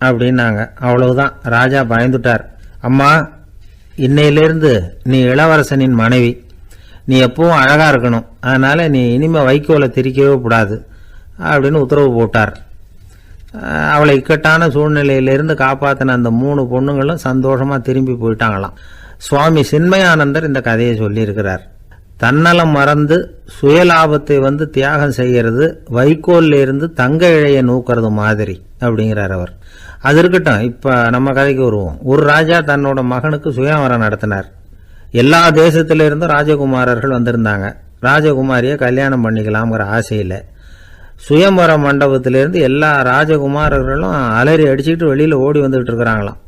அப்படின்னாங்க. அவ்வளவுதான். ராஜா பயந்துட்டார். அம்மா, இன்னையிலேருந்து நீ இளவரசனின் மனைவி. நீ எப்பவும் அழகாக இருக்கணும். அதனால் நீ இனிமேல் வைக்கோலை திரிக்கவே கூடாது அப்படின்னு உத்தரவு போட்டார். அவளை இக்கட்டான சூழ்நிலையிலிருந்து காப்பாற்றின அந்த 3 பொண்ணுங்களும் சந்தோஷமாக திரும்பி போயிட்டாங்களாம். சுவாமி சின்மயானந்தர் இந்த கதையை சொல்லியிருக்கிறார். தன்னலம் மறந்து சுயலாபத்தை தியாகம் செய்கிறது வைக்கோல்ல இருந்து தங்க இழைய நூக்கிறது மாதிரி அப்படிங்கிறார் அவர். அது இருக்கட்டும், இப்போ நம்ம கதைக்கு வருவோம். ஒரு ராஜா தன்னோட மகனுக்கு சுயவரம் நடத்தினார். எல்லா தேசத்திலிருந்தும் ராஜகுமாரர்கள் வந்திருந்தாங்க. ராஜகுமாரியை கல்யாணம் பண்ணிக்கலாம்ங்கிற ஆசையில் சுயம்பர மண்டபத்திலிருந்து எல்லா ராஜகுமாரர்களும் அலறி அடிச்சுக்கிட்டு வெளியில் ஓடி வந்துகிட்டு இருக்கிறாங்களாம்.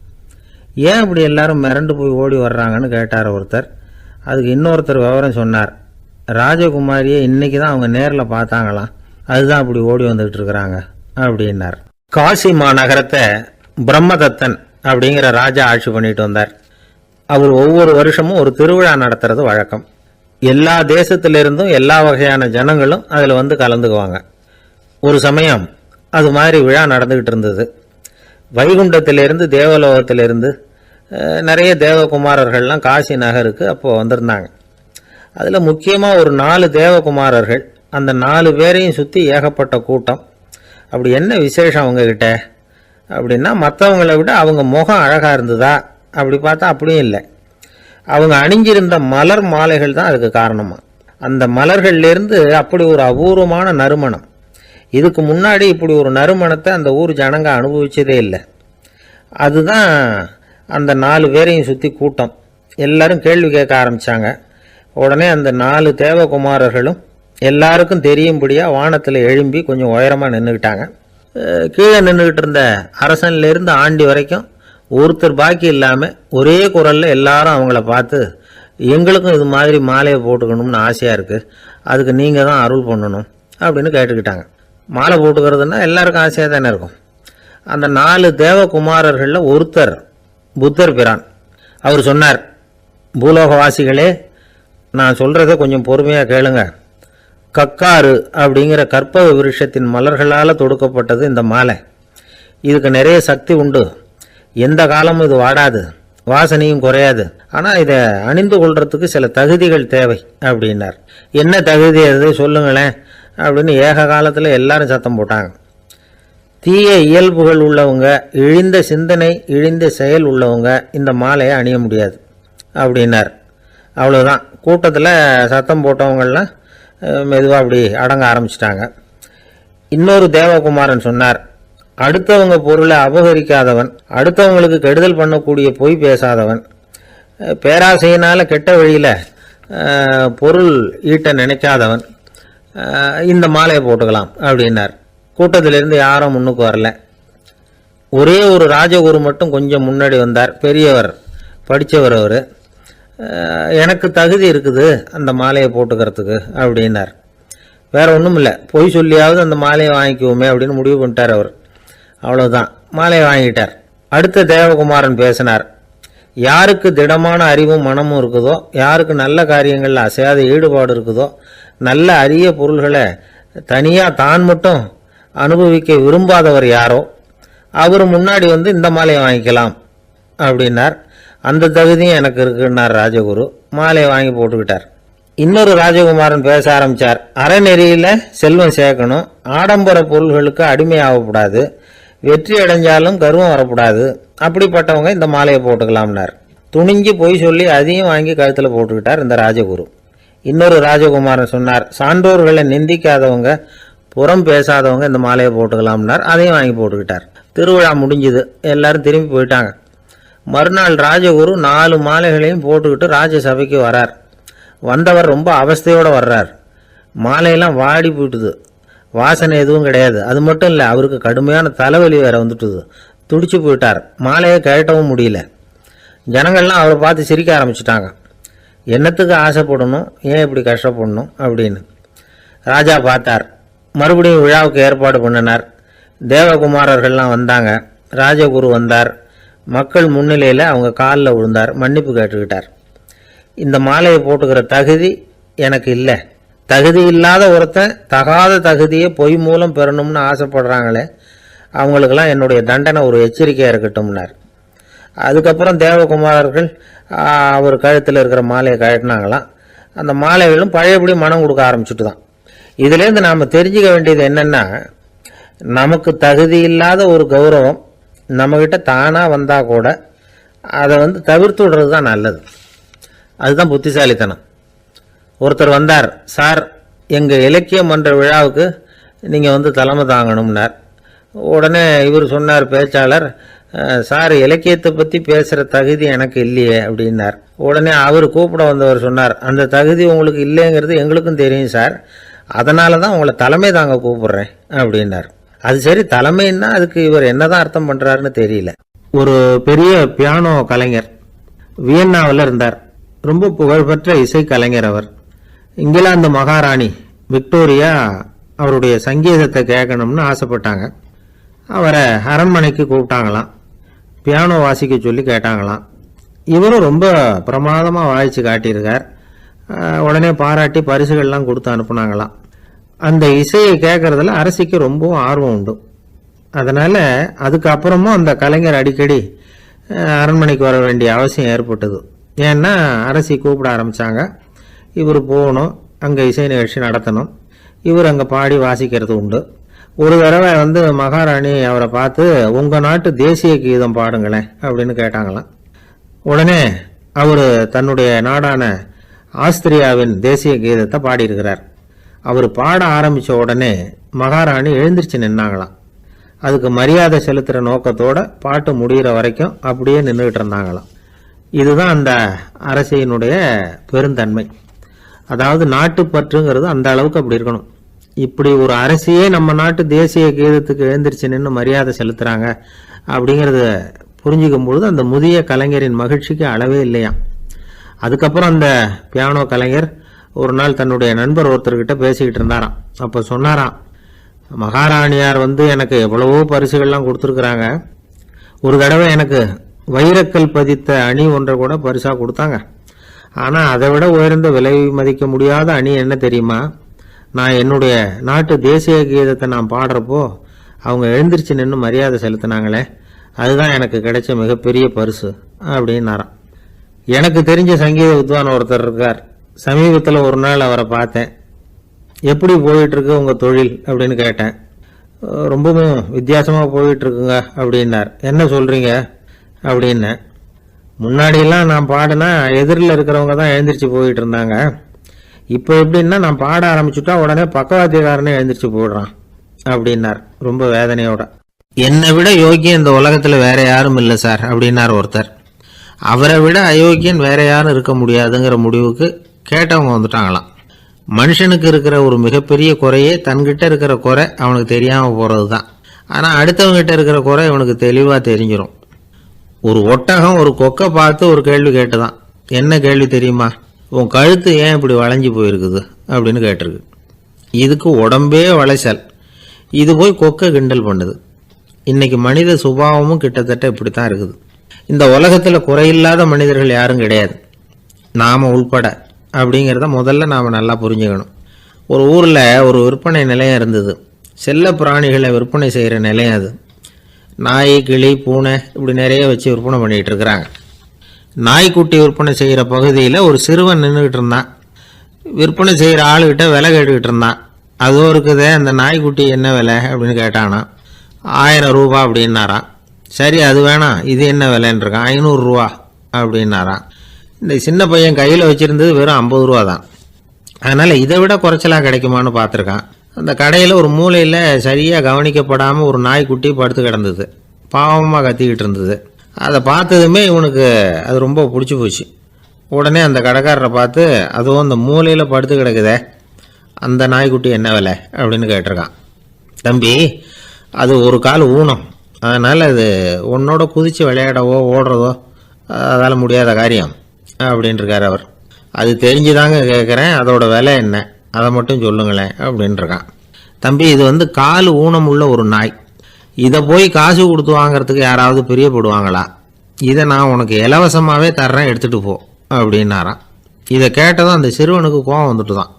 ஏன் இப்படி எல்லாரும் மிரண்டு போய் ஓடி வர்றாங்கன்னு கேட்டார் ஒருத்தர். அதுக்கு இன்னொருத்தர் விவரம் சொன்னார். ராஜகுமாரியை இன்னைக்கு தான் அவங்க நேரில் பார்த்தாங்களாம், அதுதான் அப்படி ஓடி வந்துகிட்டு இருக்கிறாங்க அப்படின்னார். காசி மாநகரத்தை பிரம்மதத்தன் அப்படிங்கிற ராஜா ஆட்சி பண்ணிட்டு வந்தார். அவர் ஒவ்வொரு வருஷமும் ஒரு திருவிழா நடத்துறது வழக்கம். எல்லா தேசத்திலிருந்தும் எல்லா வகையான ஜனங்களும் அதில் கலந்துக்குவாங்க. ஒரு சமயம் அது மாதிரி விழா நடந்துகிட்டு இருந்தது. வைகுண்டத்திலிருந்து தேவலோகத்திலிருந்து நிறைய தேவகுமாரர்கள்லாம் காசி நகருக்கு அப்போது வந்திருந்தாங்க. அதில் முக்கியமாக ஒரு 4 தேவகுமாரர்கள். அந்த 4 பேரையும் சுற்றி ஏகப்பட்ட கூட்டம். அப்படி என்ன விசேஷம் அவங்கக்கிட்ட அப்படின்னா, மற்றவங்களை விட அவங்க முகம் அழகாக இருந்ததா அப்படி பார்த்தா அப்படியும் இல்லை. அவங்க அணிஞ்சிருந்த மலர் மாலைகள் தான் அதுக்கு காரணமாக. அந்த மலர்கள்லேருந்து அப்படி ஒரு அபூர்வமான நறுமணம். இதுக்கு முன்னாடி இப்படி ஒரு நறுமணத்தை அந்த ஊர் ஜனங்க அனுபவிச்சதே இல்லை. அதுதான் அந்த 4 பேரையும் சுற்றி கூட்டம். எல்லாரும் கேள்வி கேட்க ஆரம்பித்தாங்க. உடனே அந்த 4 தேவகுமாரர்களும் எல்லாருக்கும் தெரியும்படியாக வானத்தில் எழும்பி கொஞ்சம் உயரமாக நின்றுக்கிட்டாங்க. கீழே நின்றுக்கிட்டு இருந்த அரசன்லேருந்து ஆண்டி வரைக்கும் ஒருத்தர் பாக்கி இல்லாமல் ஒரே குரலில் எல்லாரும் அவங்கள பார்த்து, எங்களுக்கும் இது மாதிரி மாலையை போட்டுக்கணும்னு ஆசையாக இருக்குது, அதுக்கு நீங்கள் தான் அருள் பண்ணணும் அப்படின்னு கேட்டுக்கிட்டாங்க. மாலை போட்டுக்கிறதுனா எல்லாருக்கும் ஆசையாக தானே இருக்கும். அந்த 4 தேவகுமாரர்களில் ஒருத்தர் புத்தர் பிரான். அவர் சொன்னார், பூலோகவாசிகளே, நான் சொல்கிறத கொஞ்சம் பொறுமையாக கேளுங்க. கக்காரு அப்படிங்கிற கற்பக விருஷத்தின் மலர்களால் தொடுக்கப்பட்டது இந்த மாலை. இதுக்கு நிறைய சக்தி உண்டு. எந்த காலமும் இது வாடாது, வாசனையும் குறையாது. ஆனால் இதை அணிந்து கொள்றதுக்கு சில தகுதிகள் தேவை அப்படின்னார். என்ன தகுதி அது சொல்லுங்களேன் அப்படின்னு ஏக காலத்தில் எல்லாரும் சத்தம் போட்டாங்க. தீய இயல்புகள் உள்ளவங்க, இழிந்த சிந்தனை இழிந்த செயல் உள்ளவங்க இந்த மாலையை அணிய முடியாது அப்படின்னார். அவ்வளோதான். கூட்டத்தில் சத்தம் போட்டவங்கள்லாம் மெதுவாக அப்படி அடங்க ஆரம்பிச்சிட்டாங்க. இன்னொரு தேவகுமாரன் சொன்னார், அடுத்தவங்க பொருளை அபகரிக்காதவன், அடுத்தவங்களுக்கு கெடுதல் பண்ணக்கூடிய பொய் பேசாதவன், பேராசையினால் கெட்ட வழியில் பொருள் ஈட்ட நினைக்காதவன் இந்த மாலையை போட்டுக்கலாம் அப்படின்னார். கூட்டத்திலிருந்து யாரும் முன்னுக்கு வரல. ஒரே ஒரு ராஜகுரு மட்டும் கொஞ்சம் முன்னாடி வந்தார். பெரியவர், படித்தவர். அவர், எனக்கு தகுதி இருக்குது அந்த மாலையை போட்டுக்கிறதுக்கு அப்படின்னார். வேற ஒன்றும் இல்லை, பொய் சொல்லியாவது அந்த மாலையை வாங்கிக்குவோமே அப்படின்னு முடிவு பண்ணிட்டார் அவர். அவ்வளோதான், மாலையை வாங்கிட்டார். அடுத்த தேவகுமாரன் பேசினார். யாருக்கு திடமான அறிவும் மனமும் இருக்குதோ, யாருக்கு நல்ல காரியங்களில் அசையாத ஈடுபாடு இருக்குதோ, நல்ல அரிய பொருள்களை தனியாக தான் மட்டும் அனுபவிக்க விரும்பாதவர் யாரோ அவர் முன்னாடி வந்து இந்த மாலையை வாங்கிக்கலாம் அப்படின்னார். அந்த தகுதியும் எனக்கு இருக்குன்னார் ராஜகுரு. மாலையை வாங்கி போட்டுக்கிட்டார். இன்னொரு ராஜகுமாரன் பேச ஆரம்பித்தார். அறநெறியில் செல்வம் சேர்க்கணும், ஆடம்பர பொருள்களுக்கு அடிமையாகக்கூடாது, வெற்றி அடைஞ்சாலும் கர்வம் வரக்கூடாது, அப்படிப்பட்டவங்க இந்த மாலையை போட்டுக்கலாம்னார். துணிஞ்சு பொய் சொல்லி அதையும் வாங்கி கழுத்தில் போட்டுக்கிட்டார் இந்த ராஜகுரு. இன்னொரு ராஜகுமாரன் சொன்னார், சான்றோர்களை நிந்திக்காதவங்க, புறம் பேசாதவங்க இந்த மாலையை போட்டுக்கலாம்னார். அதையும் வாங்கி போட்டுக்கிட்டார். திருவிழா முடிஞ்சுது, எல்லாரும் திரும்பி போயிட்டாங்க. மறுநாள் ராஜகுரு 4 மாலைகளையும் போட்டுக்கிட்டு ராஜசபைக்கு வரார். வந்தவர் ரொம்ப அவஸ்தையோடு வர்றார். மாலையெல்லாம் வாடி போயிட்டுது, வாசனை எதுவும் கிடையாது. அது மட்டும் இல்லை, அவருக்கு கடுமையான தலைவலி வேற வந்துட்டுது. துடிச்சு போயிட்டார். மாலையை கழட்டவும் முடியல. ஜனங்கள்லாம் அவரை பார்த்து சிரிக்க ஆரம்பிச்சிட்டாங்க. என்னத்துக்கு ஆசைப்படணும், ஏன் இப்படி கஷ்டப்படணும் அப்படின்னு. ராஜா பார்த்தார். மறுபடியும் விழாவுக்கு ஏற்பாடு பண்ணினார். தேவகுமாரர்கள்லாம் வந்தாங்க. ராஜகுரு வந்தார். மக்கள் முன்னிலையில் அவங்க காலில் விழுந்தார், மன்னிப்பு கேட்டுக்கிட்டார். இந்த மாலையை போட்டுக்கிற தகுதி எனக்கு இல்லை. தகுதி இல்லாத ஒருத்தன் தகாத தகுதியை பொய் மூலம் பெறணும்னு ஆசைப்படுறாங்களே, அவங்களுக்கெல்லாம் என்னுடைய தண்டனை ஒரு எச்சரிக்கையாக இருக்கட்டும்னார். அதுக்கப்புறம் தேவகுமாரர்கள் அவர் கழுத்தில் இருக்கிற மாலையை கழட்டினாங்களாம். அந்த மாலைகளும் பழையபடி மனம் கொடுக்க ஆரம்பிச்சுட்டு தான். இதுலேருந்து நாம் தெரிஞ்சுக்க வேண்டியது என்னென்னா, நமக்கு தகுதி இல்லாத ஒரு கௌரவம் நம்மக்கிட்ட தானாக வந்தால் கூட அதை வந்து தவிர்த்து விடுறது தான் நல்லது. அதுதான் புத்திசாலித்தனம். ஒருத்தர் வந்தார். சார், எங்கள் இலக்கிய மன்ற விழாவுக்கு நீங்கள் வந்து தலைமை தாங்கணும்னார். உடனே இவர் சொன்னார், பேச்சாளர், சார், இலக்கியத்தை பற்றி பேசுகிற தகுதி எனக்கு இல்லையே அப்படின்னார். உடனே அவர் கூப்பிட வந்தவர் சொன்னார், அந்த தகுதி உங்களுக்கு இல்லைங்கிறது எங்களுக்கும் தெரியும் சார், அதனால தான் உங்களை தலைமை தாங்க கூப்பிடுறேன் அப்படின்னார். அது சரி, தலைமைன்னா அதுக்கு இவர் என்னதான் அர்த்தம் பண்ணுறாருன்னு தெரியல. ஒரு பெரிய பியானோ கலைஞர் வியன்னாவில் இருந்தார். ரொம்ப புகழ்பெற்ற இசை கலைஞர் அவர். இங்கிலாந்து மகாராணி விக்டோரியா அவருடைய சங்கீதத்தை கேட்கணும்னு ஆசைப்பட்டாங்க. அவரை அரண்மனைக்கு கூப்பிட்டாங்களாம். பியானோ வாசிக்க சொல்லி கேட்டாங்களாம். இவரும் ரொம்ப பிரமாதமாக வாய்ச்சி காட்டியிருக்கார். உடனே பாராட்டி பரிசுகள்லாம் கொடுத்து அனுப்புனாங்களாம். அந்த இசையை கேட்கறதுல அரசிக்கு ரொம்பவும் ஆர்வம் உண்டு. அதனால் அதுக்கப்புறமும் அந்த கலைஞர் அடிக்கடி அரண்மனைக்கு வர வேண்டிய அவசியம் ஏற்பட்டது. ஏன்னா அரசி கூப்பிட ஆரம்பித்தாங்க. இவர் போகணும், அங்கே இசை நிகழ்ச்சி நடத்தணும். இவர் அங்கே பாடி வாசிக்கிறது உண்டு. ஒரு தடவை வந்து மகாராணி அவரை பார்த்து, உங்கள் நாட்டு தேசிய கீதம் பாடுங்களேன் அப்படின்னு கேட்டாங்களாம். உடனே அவர் தன்னுடைய நாடான ஆஸ்திரியாவின் தேசிய கீதத்தை பாடியிருக்கிறார். அவர் பாட ஆரம்பித்த உடனே மகாராணி எழுந்திரிச்சு நின்னாங்களாம். அதுக்கு மரியாதை செலுத்துகிற நோக்கத்தோடு பாட்டு முடிகிற வரைக்கும் அப்படியே நின்றுக்கிட்டு இருந்தாங்களாம். இதுதான் அந்த அரசியினுடைய பெருந்தன்மை. அதாவது நாட்டுப்பற்றுங்கிறது அந்த அளவுக்கு அப்படி இருக்கணும். இப்படி ஒரு அரசியே நம்ம நாட்டு தேசிய கீதத்துக்கு எழுந்திரிச்சு நின்று மரியாதை செலுத்துகிறாங்க அப்படிங்கிறத புரிஞ்சிக்கும் பொழுது அந்த முதிய கலைஞரின் மகிழ்ச்சிக்கு அளவே இல்லையாம். அதுக்கப்புறம் அந்த பியானோ கலைஞர் ஒரு நாள் தன்னுடைய நண்பர் ஒருத்தர்கிட்ட பேசிக்கிட்டு இருந்தாராம். அப்போ சொன்னாராம், மகாராணியார் வந்து எனக்கு எவ்வளவோ பரிசுகள்லாம் கொடுத்துருக்குறாங்க. ஒரு தடவை எனக்கு வைரக்கல் பதித்த அணி ஒன்றை கூட பரிசாக கொடுத்தாங்க. ஆனால் அதை விட உயர்ந்த விலை மதிக்க முடியாத அணி என்ன தெரியுமா? நான் என்னுடைய நாட்டு தேசிய கீதத்தை நான் பாடுறப்போ அவங்க எழுந்திரிச்சு நின்று மரியாதை செலுத்தினாங்களே, அதுதான் எனக்கு கிடைச்ச மிகப்பெரிய பரிசு அப்படின்னாராம். எனக்கு தெரிஞ்ச சங்கீத வித்வான் ஒருத்தர் இருக்கார். சமீபத்தில் ஒரு நாள் அவரை பார்த்தேன். எப்படி போயிட்டுருக்கு உங்கள் தொழில் அப்படின்னு கேட்டேன். ரொம்பவும் வித்தியாசமாக போயிட்டுருக்குங்க அப்படின்னார். என்ன சொல்கிறீங்க அப்படின்னேன். முன்னாடியெல்லாம் நான் பாடினா எதிரில் இருக்கிறவங்க தான் எழுந்திரிச்சு போயிட்டு இருந்தாங்க. இப்போ எப்படின்னா நான் பாட ஆரம்பிச்சுட்டா உடனே பக்கவாத்தியக்காரனே எழுந்திரிச்சு போயிடுறான் அப்படின்னார் ரொம்ப வேதனையோட. என்னை விட யோக்கியம் இந்த உலகத்தில் வேற யாரும் இல்லை சார் அப்படின்னார் ஒருத்தர். அவரை விட அயோக்கியன் வேற யாரும் இருக்க முடியாதுங்கிற முடிவுக்கு கேட்டவங்க வந்துட்டாங்களாம். மனுஷனுக்கு இருக்கிற ஒரு மிகப்பெரிய குறையே தன்கிட்ட இருக்கிற குறை அவனுக்கு தெரியாமல் போகிறது தான். ஆனால் அடுத்தவங்கிட்ட இருக்கிற குறை இவனுக்கு தெளிவாக தெரிஞ்சிடும். ஒரு ஒட்டகம் ஒரு கொக்கை பார்த்து ஒரு கேள்வி கேட்டுதான். என்ன கேள்வி தெரியுமா? உன் கழுத்து ஏன் இப்படி வளைஞ்சி போயிருக்குது அப்படின்னு கேட்டிருக்கு. இதுக்கு உடம்பே வளைச்சல். இது போய் கொக்கை கிண்டல் பண்ணுது. இன்னைக்கு மனித சுபாவமும் கிட்டத்தட்ட இப்படித்தான் இருக்குது. இந்த உலகத்தில் குறையில்லாத மனிதர்கள் யாரும் கிடையாது, நாம் உள்பட அப்படிங்கிறத முதல்ல நாம் நல்லா புரிஞ்சுக்கணும். ஒரு ஊரில் ஒரு விற்பனை நிலையம் இருந்தது. செல்ல பிராணிகளை விற்பனை செய்கிற நிலையம் அது. நாய், கிளி, பூனை இப்படி நிறைய வச்சு விற்பனை பண்ணிகிட்டு இருக்கிறாங்க. நாய்க்குட்டி விற்பனை செய்கிற பகுதியில் ஒரு சிறுவன் நின்றுக்கிட்டு இருந்தான். விற்பனை செய்கிற ஆளுகிட்ட விலை கேட்டுக்கிட்டு இருந்தான். அதோ இருக்குதே அந்த நாய்க்குட்டி என்ன விலை அப்படின்னு கேட்டானா. 1000 ரூபா அப்படின்னாரான். சரி அது வேணாம், இது என்ன விலைன்னு இருக்கான். 500 ரூபா அப்படின்னாரான். இந்த சின்ன பையன் கையில் வச்சுருந்தது வெறும் 50 ரூபா தான். அதனால் இதை விட குறைச்சலாக கிடைக்குமான்னு பார்த்துருக்கான். அந்த கடையில் ஒரு மூலையில் சரியாக கவனிக்கப்படாமல் ஒரு நாய்க்குட்டி படுத்து கிடந்தது. பாவமாக கத்திக்கிட்டு இருந்தது. அதை பார்த்ததுமே இவனுக்கு அது ரொம்ப பிடிச்சி போச்சு. உடனே அந்த கடைக்காரரை பார்த்து, அதுவும் அந்த மூலையில் படுத்து கிடக்குதே அந்த நாய்க்குட்டி என்ன விலை அப்படின்னு கேட்டிருக்கான். தம்பி, அது ஒரு கால் ஊனம், அதனால் அது உன்னோட குதித்து விளையாடவோ ஓடுறதோ அதால் முடியாத காரியம் அப்படின்ட்டுருக்கார் அவர். அது தெரிஞ்சுதாங்க கேட்குறேன், அதோட விலை என்ன அதை மட்டும் சொல்லுங்களேன் அப்படின்ட்டுருக்கான். தம்பி, இது கால் ஊனம் உள்ள ஒரு நாய். இதை போய் காசு கொடுத்து வாங்கிறதுக்கு யாராவது பிரியப்படுவாங்களா? இதை நான் உனக்கு இலவசமாகவே தர்றேன், எடுத்துகிட்டு போ அப்படின்னாரான். இதை கேட்டதும் அந்த சிறுவனுக்கு கோவம் வந்துட்டு தான்.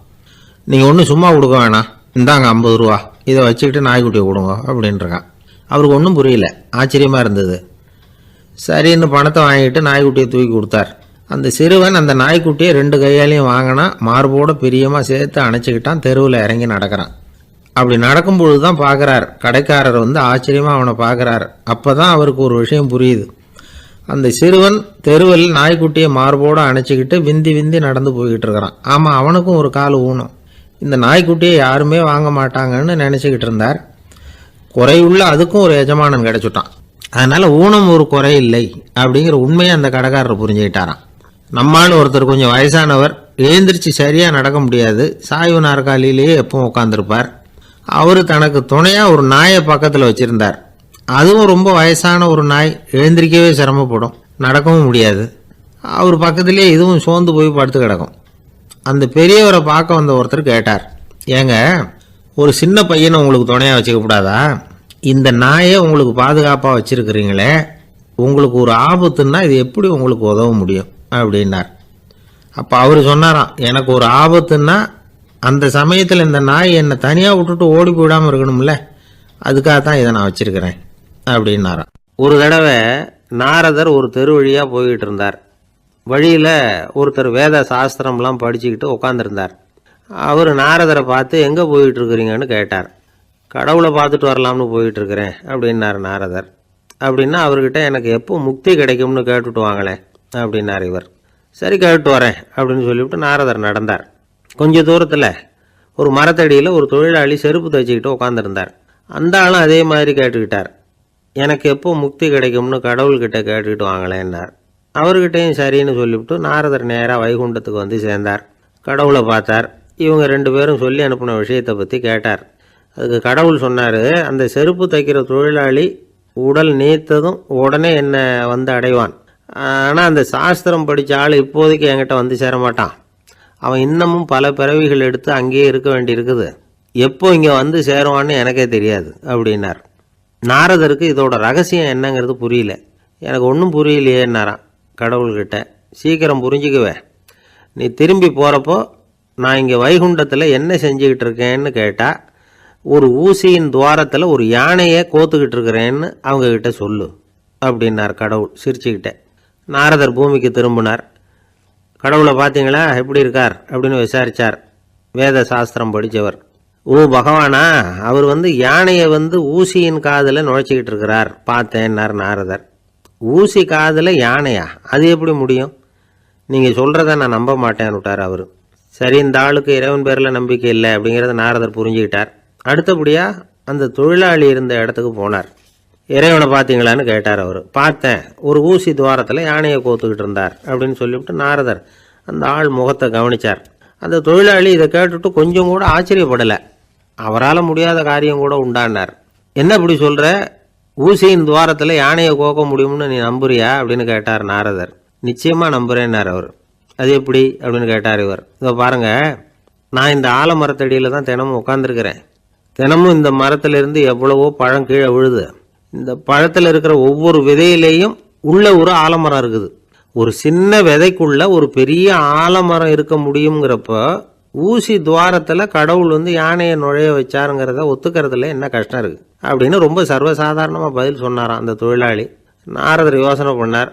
நீங்கள் ஒன்றும் சும்மா கொடுக்க வேணாம், இந்தாங்க 50 ரூபா, இதை வச்சுக்கிட்டு நாய்க்குட்டியை கொடுங்க அப்படின்ட்டுருக்கான். அவருக்கு ஒன்றும் புரியல, ஆச்சரியமாக இருந்தது. சரின்னு பணத்தை வாங்கிட்டு நாய்க்குட்டியை தூக்கி கொடுத்தார். அந்த சிறுவன் அந்த நாய்க்குட்டியை 2 கையாலையும் வாங்கினா, மார்போட பிரியமாக சேர்த்து அணைச்சிக்கிட்டான். தெருவில் இறங்கி நடக்கிறான். அப்படி நடக்கும்பொழுது தான் பார்க்குறார், கடைக்காரர் ஆச்சரியமாக அவனை பார்க்குறார். அப்போ தான் அவருக்கு ஒரு விஷயம் புரியுது. அந்த சிறுவன் தெருவில் நாய்க்குட்டியை மார்போடு அணைச்சிக்கிட்டு விந்தி விந்தி நடந்து போய்கிட்டு இருக்கிறான். ஆமாம், அவனுக்கும் ஒரு கால் ஊனம். இந்த நாய்க்குட்டியை யாருமே வாங்க மாட்டாங்கன்னு நினச்சிக்கிட்டு இருந்தார். குறையுள்ள அதுக்கும் ஒரு எஜமானன் கிடச்சுட்டான். அதனால் ஊனம் ஒரு குறை இல்லை அப்படிங்கிற உண்மையை அந்த கடைக்காரர் புரிஞ்சுக்கிட்டாராம். நம்மால் ஒருத்தர் கொஞ்சம் வயசானவர், எழுந்திரிச்சு சரியாக நடக்க முடியாது, சாய்வு நாற்காலியிலேயே எப்பவும் உட்காந்துருப்பார். அவர் தனக்கு துணையாக ஒரு நாயை பக்கத்தில் வச்சுருந்தார். அதுவும் ரொம்ப வயசான ஒரு நாய், எழுந்திரிக்கவே சிரமப்படும், நடக்கவும் முடியாது. அவர் பக்கத்துலேயே இதுவும் சோர்ந்து போய் படுத்து கிடக்கும். அந்த பெரியவரை பார்க்க வந்த ஒருத்தர் கேட்டார், ஏங்க, ஒரு சின்ன பையனை உங்களுக்கு துணையாக வச்சுக்கப்படாதா? இந்த நாயை உங்களுக்கு பாதுகாப்பாக வச்சுருக்கிறீங்களே, உங்களுக்கு ஒரு ஆபத்துன்னா இது எப்படி உங்களுக்கு உதவ முடியும் அப்படின்னார். அப்போ அவர் சொன்னாராம், எனக்கு ஒரு ஆபத்துன்னா அந்த சமயத்தில் இந்த நாய் என்னை தனியாக விட்டுட்டு ஓடி போயிடாமல் இருக்கணும்ல, அதுக்காக தான் இதை நான் வச்சுருக்கிறேன் அப்படின்னாராம். ஒரு தடவை நாரதர் ஒரு தெரு வழியாக போய்கிட்டு இருந்தார். வழியில் ஒருத்தர் வேத சாஸ்திரம்லாம் படிச்சுக்கிட்டு உட்காந்துருந்தார். அவர் நாரதரை பார்த்து, எங்கே போயிட்டு இருக்கிறீங்கன்னு கேட்டார். கடவுளை பார்த்துட்டு வரலாம்னு போயிட்டுருக்கிறேன் அப்படின்னார் நாரதர். அப்படின்னா அவர்கிட்ட எனக்கு எப்போ முக்தி கிடைக்கும்னு கேட்டுட்டு வாங்களேன் அப்படின்னார் இவர். சரி, கேட்டு வரேன் அப்படின்னு சொல்லிவிட்டு நாரதர் நடந்தார். கொஞ்சம் தூரத்தில் ஒரு மரத்தடியில் ஒரு தொழிலாளி செருப்பு தைச்சிக்கிட்டு உட்காந்துருந்தார். அந்த ஆளும் அதே மாதிரி கேட்டுக்கிட்டார், எனக்கு எப்போ முக்தி கிடைக்கும்னு கடவுள்கிட்ட கேட்டுக்கிட்டு வாங்களேன்னார். அவர்கிட்டையும் சரின்னு சொல்லிவிட்டு நாரதர் நேராக வைகுண்டத்துக்கு வந்து சேர்ந்தார். கடவுளை பார்த்தார். இவங்க 2 பேரும் சொல்லி அனுப்பின விஷயத்தை பற்றி கேட்டார். அதுக்கு கடவுள் சொன்னார், அந்த செருப்பு தைக்கிற தொழிலாளி உடல் நீத்ததும் உடனே என்னை வந்து அடைவான். ஆனால் அந்த சாஸ்திரம் படித்த ஆள் இப்போதைக்கு என்கிட்ட வந்து சேரமாட்டான். அவன் இன்னமும் பல பிறவிகள் எடுத்து அங்கேயே இருக்க வேண்டியிருக்குது. எப்போ இங்கே வந்து சேருவான்னு எனக்கே தெரியாது அப்படின்னார். நாரதருக்கு இதோட ரகசியம் என்னங்கிறது புரியல. எனக்கு ஒன்றும் புரியலையேன்னாரான் கடவுள்கிட்ட. சீக்கிரம் புரிஞ்சுக்குவேன், நீ திரும்பி போகிறப்போ நான் இங்கே வைகுண்டத்தில் என்ன செஞ்சுக்கிட்டு இருக்கேன்னு கேட்டால், ஒரு ஊசியின் துவாரத்தில் ஒரு யானையை கோத்துக்கிட்டு இருக்கிறேன்னு அவங்கக்கிட்ட சொல்லு அப்படின்னார் கடவுள் சிரிச்சுக்கிட்டே. நாரதர் பூமிக்கு திரும்பினார். கடவுளை பார்த்தீங்களா, எப்படி இருக்கார் அப்படின்னு விசாரித்தார் வேத சாஸ்திரம் படித்தவர். ஓ பகவானா, அவர் யானையை ஊசியின் காதில் நுழைச்சிக்கிட்டு இருக்கிறார் பார்த்தேன்னார் நாரதர். ஊசி காதில் யானையா? அது எப்படி முடியும்? நீங்கள் சொல்கிறத நான் நம்ப மாட்டேன்னு விட்டார் அவர். சரி, இந்த ஆளுக்கு இறைவன் பேரில் நம்பிக்கை இல்லை அப்படிங்கிறத நாரதர் புரிஞ்சுக்கிட்டார். அடுத்தபடியாக அந்த தொழிலாளி இருந்த இடத்துக்கு போனார். இறைவனை பார்த்தீங்களான்னு கேட்டார் அவர். பார்த்தேன், ஒரு ஊசி துவாரத்தில் யானையை கோத்துக்கிட்டு இருந்தார் அப்படின்னு சொல்லிவிட்டு நாரதர் அந்த ஆள் முகத்தை கவனித்தார். அந்த தொழிலாளி இதை கேட்டுட்டு கொஞ்சம் கூட ஆச்சரியப்படலை. அவரால் முடியாத காரியம் கூட உண்டானார். என்ன இப்படி சொல்கிற, ஊசியின் துவாரத்தில் யானையை கோக்க முடியும்னு நீ நம்புறியா அப்படின்னு கேட்டார் நாரதர். நிச்சயமாக நம்புகிறேன்னார் அவர். அது எப்படி அப்படின்னு கேட்டார் இவர். இதை பாருங்கள், நான் இந்த ஆலமரத்தடியில் தான் தினமும் உட்காந்துருக்கிறேன். தினமும் இந்த மரத்திலிருந்து எவ்வளவோ பழம் கீழே விழுது. இந்த பழத்தில் இருக்கிற ஒவ்வொரு விதையிலேயும் உள்ள ஒரு ஆலமரம் இருக்குது. ஒரு சின்ன விதைக்குள்ள ஒரு பெரிய ஆலமரம் இருக்க முடியுங்கிறப்ப ஊசி துவாரத்தில் கடவுள் வந்து யானையை நுழைய வச்சாருங்கிறத ஒத்துக்கிறதுல என்ன கஷ்டம் இருக்குது அப்படின்னு ரொம்ப சர்வசாதாரணமாக பதில் சொன்னாராம் அந்த தொழிலாளி. நாரதர் யோசனை பண்ணார்,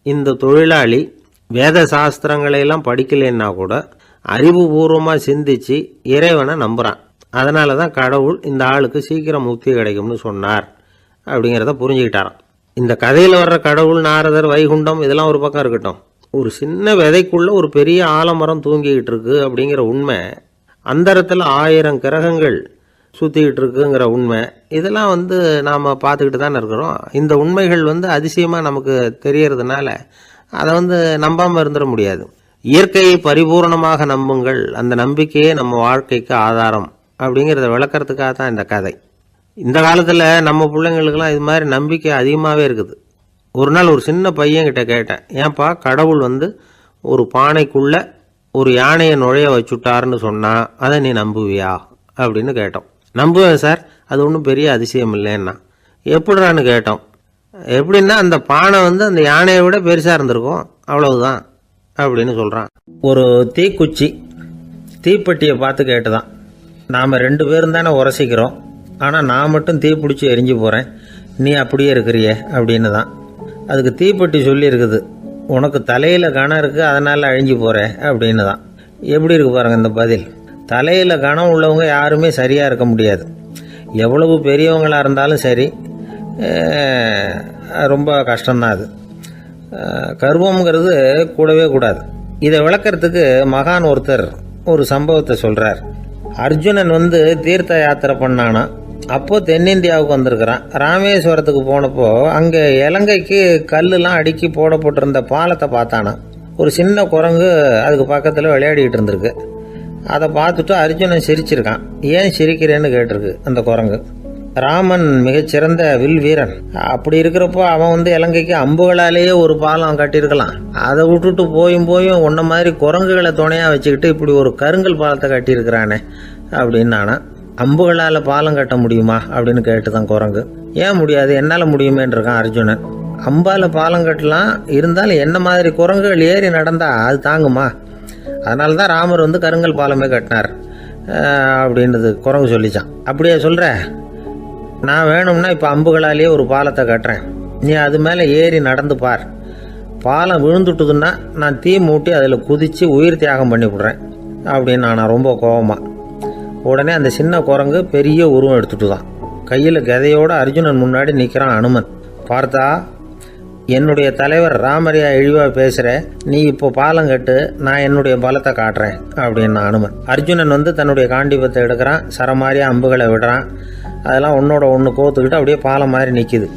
இந்த தொழிலாளி வேத சாஸ்திரங்களையெல்லாம் படிக்கலைன்னா கூட அறிவுபூர்வமாக சிந்திச்சு இறைவனை நம்புகிறான். அதனால தான் கடவுள் இந்த ஆளுக்கு சீக்கிரம் முக்தி கிடைக்கும்னு சொன்னார் அப்படிங்கிறத புரிஞ்சுக்கிட்டாராம். இந்த கதையில் வர்ற கடவுள், நாரதர், வைகுண்டம் இதெல்லாம் ஒரு பக்கம் இருக்கட்டும், ஒரு சின்ன விதைக்குள்ள ஒரு பெரிய ஆலமரம் தூங்கிக்கிட்டு இருக்கு அப்படிங்கிற உண்மை, அந்தரத்தில் 1000 கிரகங்கள் சுற்றிக்கிட்டு இருக்குங்கிற உண்மை, இதெல்லாம் வந்து நாம் பார்த்துக்கிட்டு தானே இருக்கிறோம். இந்த உண்மைகள் வந்து அதிசயமாக நமக்கு தெரியறதுனால அதை வந்து நம்பாமல் இருந்துட முடியாது. இயற்கையை பரிபூர்ணமாக நம்புங்கள், அந்த நம்பிக்கையே நம்ம வாழ்க்கைக்கு ஆதாரம் அப்படிங்கிறத விளக்கறதுக்காக தான் இந்த கதை. இந்த காலத்தில் நம்ம பிள்ளைங்களுக்கெல்லாம் இது மாதிரி நம்பிக்கை அதிகமாகவே இருக்குது. ஒரு நாள் ஒரு சின்ன பையன்கிட்ட கேட்டேன், ஏன்பா கடவுள் வந்து ஒரு பானைக்குள்ளே ஒரு யானையை நுழைய வச்சுட்டாருன்னு சொன்னால் அதை நீ நம்புவியா அப்படின்னு கேட்டோம். நம்புவேன் சார், அது ஒன்றும் பெரிய அதிசயம் இல்லைன்னா. எப்படிறான்னு கேட்டோம். எப்படின்னா அந்த பானை வந்து அந்த யானையை விட பெருசாக இருந்திருக்கும், அவ்வளவுதான் அப்படின்னு சொல்கிறான். ஒரு தீக்குச்சி தீப்பெட்டியை பார்த்து கேட்டுதான், நாம் 2 பேரும் தானே உரசிக்கிறோம், ஆனால் நான் மட்டும் தீ பிடிச்சி எரிஞ்சு போகிறேன், நீ அப்படியே இருக்கிறியே அப்படின்னு தான். அதுக்கு தீப்பெட்டி சொல்லியிருக்குது, உனக்கு தலையில் கணம் இருக்குது அதனால் அழிஞ்சு போகிற அப்படின்னு தான். எப்படி இருக்கு பாருங்கள் இந்த பதில். தலையில் கணம் உள்ளவங்க யாருமே சரியாக இருக்க முடியாது. எவ்வளவு பெரியவங்களாக இருந்தாலும் சரி, ரொம்ப கஷ்டம்தான் அது. கர்வம்ங்கிறது கூடவே கூடாது. இதை விளக்கறதுக்கு மகான் ஒருத்தர் ஒரு சம்பவத்தை சொல்கிறார். அர்ஜுனன் வந்து தீர்த்த யாத்திரை பண்ணானா, அப்போது தென்னிந்தியாவுக்கு வந்திருக்கிறான். ராமேஸ்வரத்துக்கு போனப்போ அங்கே இலங்கைக்கு கல்லுலாம் அடுக்கி போடப்பட்டிருந்த பாலத்தை பார்த்தானா. ஒரு சின்ன குரங்கு அதுக்கு பக்கத்தில் விளையாடிக்கிட்டு இருந்திருக்கு. அதை பார்த்துட்டு அர்ஜுனன் சிரிச்சிருக்கான். ஏன் சிரிக்கிறேன்னு கேட்டிருக்கு அந்த குரங்கு. ராமன் மிகச்சிறந்த வில் வீரன், அப்படி இருக்கிறப்போ அவன் வந்து இலங்கைக்கு அம்புகளாலேயே ஒரு பாலம் கட்டியிருக்கலாம். அதை விட்டுட்டு போயும் உன்ன மாதிரி குரங்குகளை துணையாக வச்சுக்கிட்டு இப்படி ஒரு கருங்கல் பாலத்தை கட்டியிருக்கிறானே அப்படின்னு நானா. அம்புகளால் பாலம் கட்ட முடியுமா அப்படின்னு கேட்டுதான் குரங்கு. ஏன் முடியாது, என்னால் முடியுமேன்றிருக்கான் அர்ஜுனன். அம்பால் பாலம் கட்டலாம், இருந்தாலும் என்ன மாதிரி குரங்குகள் ஏறி நடந்தா அது தாங்குமா? அதனால தான் ராமர் வந்து கருங்கல் பாலமே கட்டினார் அப்படின்றது குரங்கு சொல்லிச்சான். அப்படியே சொல்கிற, நான் வேணும்னா இப்போ அம்புகளாலேயே ஒரு பாலத்தை கட்டுறேன், நீ அது மேலே ஏறி நடந்து பார். பாலம் விழுந்துட்டுதுன்னா நான் தீ மூட்டி அதில் குதித்து உயிர் தியாகம் பண்ணி விட்றேன் அப்படின்னு நான் ரொம்ப கோபமாக. உடனே அந்த சின்ன குரங்கு பெரிய உருவம் எடுத்துட்டு தான் கையில் கதையோடு அர்ஜுனன் முன்னாடி நிற்கிறான் அனுமன். பார்த்தா, என்னுடைய தலைவர் ராமரையா இழிவாக பேசுகிற, நீ இப்போ பாலம் கட்டு, நான் என்னுடைய பலத்தை காட்டுறேன் அப்படின்னு அனுமன். அர்ஜுனன் வந்து தன்னுடைய காண்டிபத்தை எடுக்கிறான், சரமாரியாக அம்புகளை விடுறான். அதெல்லாம் ஒன்றோட ஒன்று கோத்துக்கிட்டு அப்படியே பாலம் மாதிரி நிற்கிது.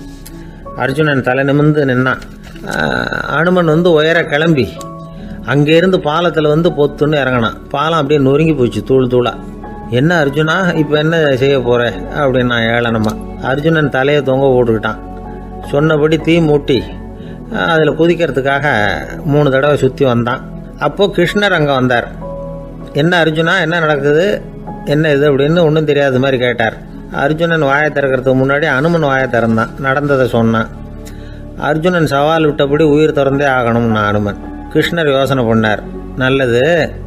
அர்ஜுனன் தலை நிமிர்ந்து நின்னான். அனுமன் வந்து உயர கிளம்பி அங்கேருந்து பாலத்தில் வந்து பொத்துன்னு இறங்கினான். பாலம் அப்படியே நொறுங்கி போச்சு தூள் தூளாக. என்ன அர்ஜுனா, இப்போ என்ன செய்ய போகிற அப்படின்னு நான் ஏளனமா. அர்ஜுனன் தலையை தொங்க போட்டுக்கிட்டான். சொன்னபடி தீ மூட்டி அதில் குதிக்கிறதுக்காக 3 தடவை சுற்றி வந்தான். அப்போது கிருஷ்ணர் அங்கே வந்தார். என்ன அர்ஜுனா, என்ன நடக்குது, என்ன இது அப்படின்னு ஒன்றும் தெரியாத மாதிரி கேட்டார். அர்ஜுனன் வாயை திறக்கிறதுக்கு முன்னாடி அனுமன் வாயை திறந்தான், நடந்ததை சொன்னான். அர்ஜுனன் சவால் விட்டபடி உயிர் திறந்தே ஆகணும்னா அனுமன். கிருஷ்ணர் யோசனை பண்ணார், நல்லது,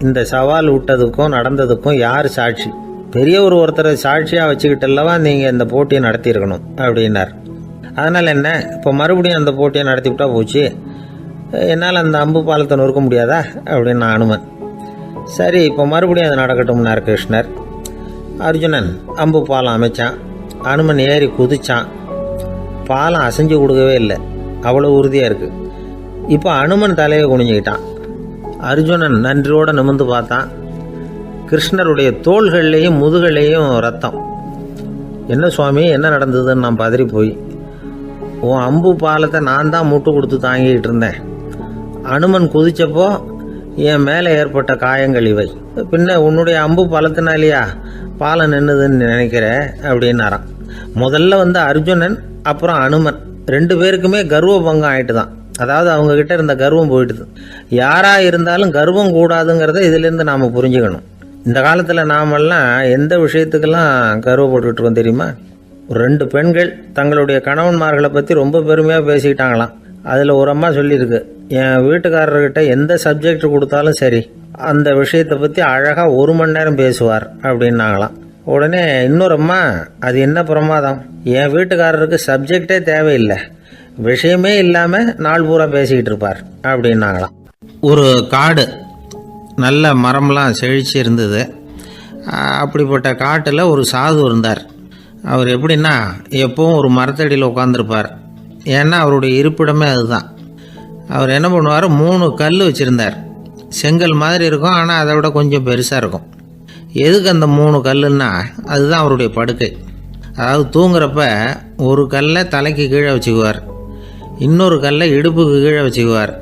இந்த சவால் விட்டதுக்கும் நடந்ததுக்கும் யார் சாட்சி? பெரியவர் ஒருத்தரை சாட்சியாக வச்சுக்கிட்டல்லவா நீங்கள் இந்த போட்டியை நடத்தியிருக்கணும் அப்படின்னார். அதனால் என்ன, இப்போ மறுபடியும் அந்த போட்டியை நடத்தி விட்டா போச்சு, என்னால் அந்த அம்பு பாலத்தை நொறுக்க முடியாதா அப்படின்னு அனுமன். சரி, இப்போ மறுபடியும் அது நடக்கட்டும்னார் கிருஷ்ணர். அர்ஜுனன் அம்பு பாலம் அமைச்சான். அனுமன் ஏறி குதிச்சான். பாலம் அசைஞ்சு கொடுக்கவே இல்லை, அவ்வளோ உறுதியாக இருக்குது. இப்போ அனுமன் தலையை குனிஞ்சிக்கிட்டான். அர்ஜுனன் நன்றியோடு நிமிர்ந்து பார்த்தான். கிருஷ்ணருடைய தோள்கள்லேயும் முதுகள்லேயும் ரத்தம். என்ன சுவாமி, என்ன நடந்ததுன்னு நான் பதறி போய், உன் அம்பு பாலத்தை நான் தான் முட்டு கொடுத்து தாங்கிக்கிட்டு இருந்தேன். அனுமன் குதிச்சப்போ என் மேலே ஏற்பட்ட காயங்கள் இவை. பின்ன உன்னுடைய அம்பு பாலத்தினாலேயா பாலம் நின்றுதுன்னு நினைக்கிற அப்படின்னாரான். முதல்ல வந்து அர்ஜுனன், அப்புறம் அனுமன் 2 பேருக்குமே கர்வ பங்கம் ஆயிட்டு தான். அதாவது அவங்கக்கிட்ட இருந்த கர்வம் போயிட்டுது. யாராக இருந்தாலும் கர்வம் கூடாதுங்கிறத இதிலேருந்து நாம் புரிஞ்சுக்கணும். இந்த காலத்தில் நாமெல்லாம் எந்த விஷயத்துக்கெல்லாம் கர்வப்பட்டுக்கிட்டு இருக்கோம் தெரியுமா? 2 பெண்கள் தங்களுடைய கணவன்மார்களை பற்றி ரொம்ப பெருமையாக பேசிக்கிட்டாங்களாம். அதில் ஒரு அம்மா சொல்லியிருக்கு, என் வீட்டுக்காரர்கிட்ட எந்த சப்ஜெக்ட் கொடுத்தாலும் சரி அந்த விஷயத்தை பற்றி அழகாக 1 மணி நேரம் பேசுவார் அப்படின்னாங்களாம். உடனே இன்னொரு அம்மா, அது என்ன பிரமாதம், என் வீட்டுக்காரருக்கு சப்ஜெக்டே தேவையில்லை, விஷயமே இல்லாமல் நாள் பூரா பேசிக்கிட்டு இருப்பார் அப்படின்னாங்களாம். ஒரு காடு, நல்ல மரம்லாம் செழிச்சு இருந்தது. அப்படிப்பட்ட காட்டில் ஒரு சாது இருந்தார். அவர் எப்படின்னா எப்பவும் ஒரு மரத்தடியில் உட்காந்துருப்பார். ஏன்னா அவருடைய இருப்பிடமே அதுதான். அவர் என்ன பண்ணுவார், 3 கல் வச்சுருந்தார். செங்கல் மாதிரி இருக்கும், ஆனால் அதை விட கொஞ்சம் பெருசாக இருக்கும். எதுக்கு அந்த 3 கல்லுன்னா அதுதான் அவருடைய படுக்கை. அதாவது தூங்குறப்ப ஒரு கல்லை தலைக்கு கீழே வச்சுக்குவார், இன்னொரு கல்லை இடுப்புக்கு கீழே வச்சுக்குவார்,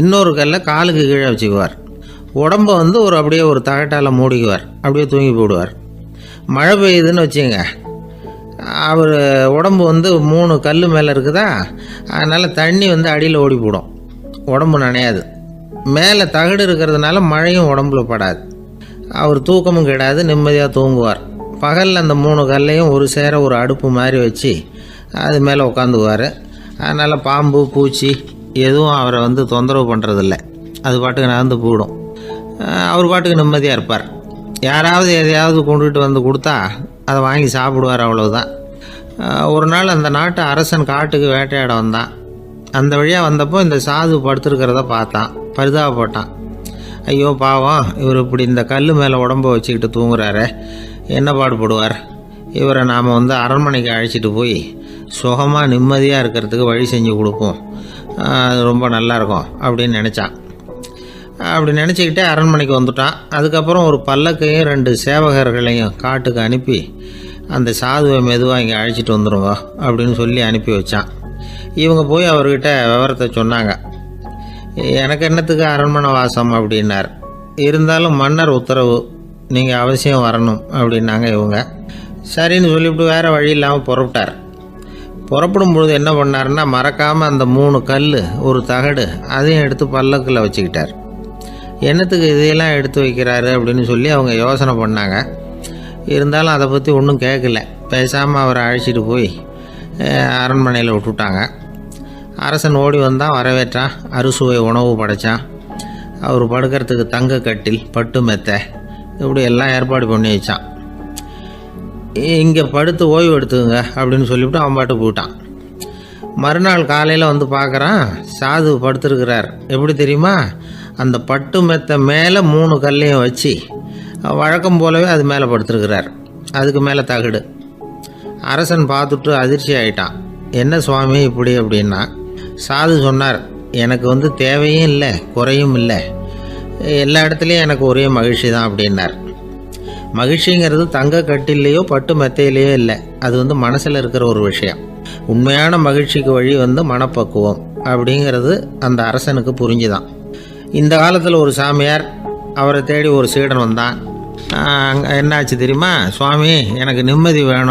இன்னொரு கல்லை காலுக்கு கீழே வச்சுக்குவார். உடம்பை வந்து அப்படியே ஒரு தகட்டால் மூடிக்குவார், அப்படியே தூங்கி போடுவார். மழை பெய்யுதுன்னு வச்சுங்க, அவர் உடம்பு வந்து 3 கல் மேலே இருக்குதா, அதனால் தண்ணி வந்து அடியில் ஓடி போடும், உடம்பு நனையாது. மேலே தகடு இருக்கிறதுனால மழையும் உடம்புல படாது. அவர் தூக்கமும் கிடாது, நிம்மதியாக தூங்குவார். பகலில் அந்த 3 கல்லையும் ஒரு சேர ஒரு அடுப்பு மாதிரி வச்சு அது மேலே உட்காந்துக்குவார். அதனால் பாம்பு பூச்சி எதுவும் அவரை வந்து தொந்தரவு பண்ணுறதில்ல, அது பாட்டுக்கு நடந்து போயிடும். அவர் பாட்டுக்கு நிம்மதியாக இருப்பார். யாராவது எதையாவது கொண்டுகிட்டு வந்து கொடுத்தா அதை வாங்கி சாப்பிடுவார், அவ்வளவுதான். ஒரு நாள் அந்த நாட்டு அரசன் காட்டுக்கு வேட்டையாட வந்தான். அந்த வழியாக வந்தப்போ இந்த சாது படுத்துருக்கிறத பார்த்தான், பரிதாபப்பட்டான். ஐயோ பாவம், இவர் இப்படி இந்த கல் மேலே உடம்பை வச்சுக்கிட்டு தூங்குறாரு, என்ன பாடுபடுவார், இவரை நாம் வந்து அரண்மனைக்கு அழைச்சிட்டு போய் சுகமாக நிம்மதியாக இருக்கிறதுக்கு வழி செஞ்சு கொடுப்போம், அது ரொம்ப நல்லாயிருக்கும் அப்படின்னு நினச்சான். அப்படி நினச்சிக்கிட்டே அரண்மனைக்கு வந்துட்டான். அதுக்கப்புறம் ஒரு பல்லக்கையும் 2 சேவகர்களையும் காட்டுக்கு அனுப்பி அந்த சாதுவை மெதுவாக இங்கே அழைச்சிட்டு வந்துடுங்க அப்படின்னு சொல்லி அனுப்பி வச்சான். இவங்க போய் அவர்கிட்ட விவரத்தை சொன்னாங்க. எனக்கு என்னத்துக்கு அரண்மனை வாசம் அப்படின்னார். இருந்தாலும் மன்னர் உத்தரவு, நீங்கள் அவசியம் வரணும் அப்படின்னாங்க இவங்க. சரின்னு சொல்லிவிட்டு வேறு வழி இல்லாமல் புறப்பட்டார். புறப்படும் பொழுது என்ன பண்ணாருன்னா, மறக்காமல் அந்த 3 கல் ஒரு தகடு அதையும் எடுத்து பல்லக்கில் வச்சுக்கிட்டார். என்னத்துக்கு இதையெல்லாம் எடுத்து வைக்கிறாரு அப்படின்னு சொல்லி அவங்க யோசனை பண்ணாங்க. இருந்தாலும் அதை பற்றி ஒன்றும் கேட்கல. பேசாமல் அவரை அழைச்சிட்டு போய் அரண்மனையில் விட்டுட்டாங்க. அரசன் ஓடி வந்தான், வரவேற்றான், அறுசுவை உணவு படைத்தான். அவர் படுக்கிறதுக்கு தங்க கட்டில், பட்டு மெத்தை, இப்படி எல்லாம் ஏற்பாடு பண்ணி வச்சான். இங்கே படுத்து ஓய்வு எடுத்துங்க அப்படின்னு சொல்லிவிட்டு அவன் பாட்டு போயிட்டான். மறுநாள் காலையில் வந்து பார்க்குறான், சாது படுத்துருக்கிறார். எப்படி தெரியுமா, அந்த பட்டு மெத்தை மேலே 3 கல்லையும் வச்சு வழக்கம் போலவே அது மேலே படுத்துருக்கிறார், அதுக்கு மேலே தகடு. அரசன் பார்த்துட்டு அதிர்ச்சி ஆகிட்டான். என்ன சுவாமி இப்படி அப்படின்னா, சாது சொன்னார், எனக்கு வந்து தேவையும் இல்லை குறையும் இல்லை, எல்லா இடத்துலையும் எனக்கு ஒரே மகிழ்ச்சி தான் அப்படின்னார். மகிழ்ச்சிங்கிறது தங்க கட்டிலேயோ பட்டு மெத்தையிலேயோ இல்லை, அது வந்து மனசில் இருக்கிற ஒரு விஷயம். உண்மையான மகிழ்ச்சிக்கு வழி வந்து மனப்பக்குவம் அப்படிங்கிறது அந்த அரசனுக்கு புரிஞ்சுதான். இந்த காலத்தில் ஒரு சாமியார், அவரை தேடி ஒரு சீடன் வந்தான். என்னாச்சு தெரியுமா, சுவாமி எனக்கு நிம்மதி வேணும்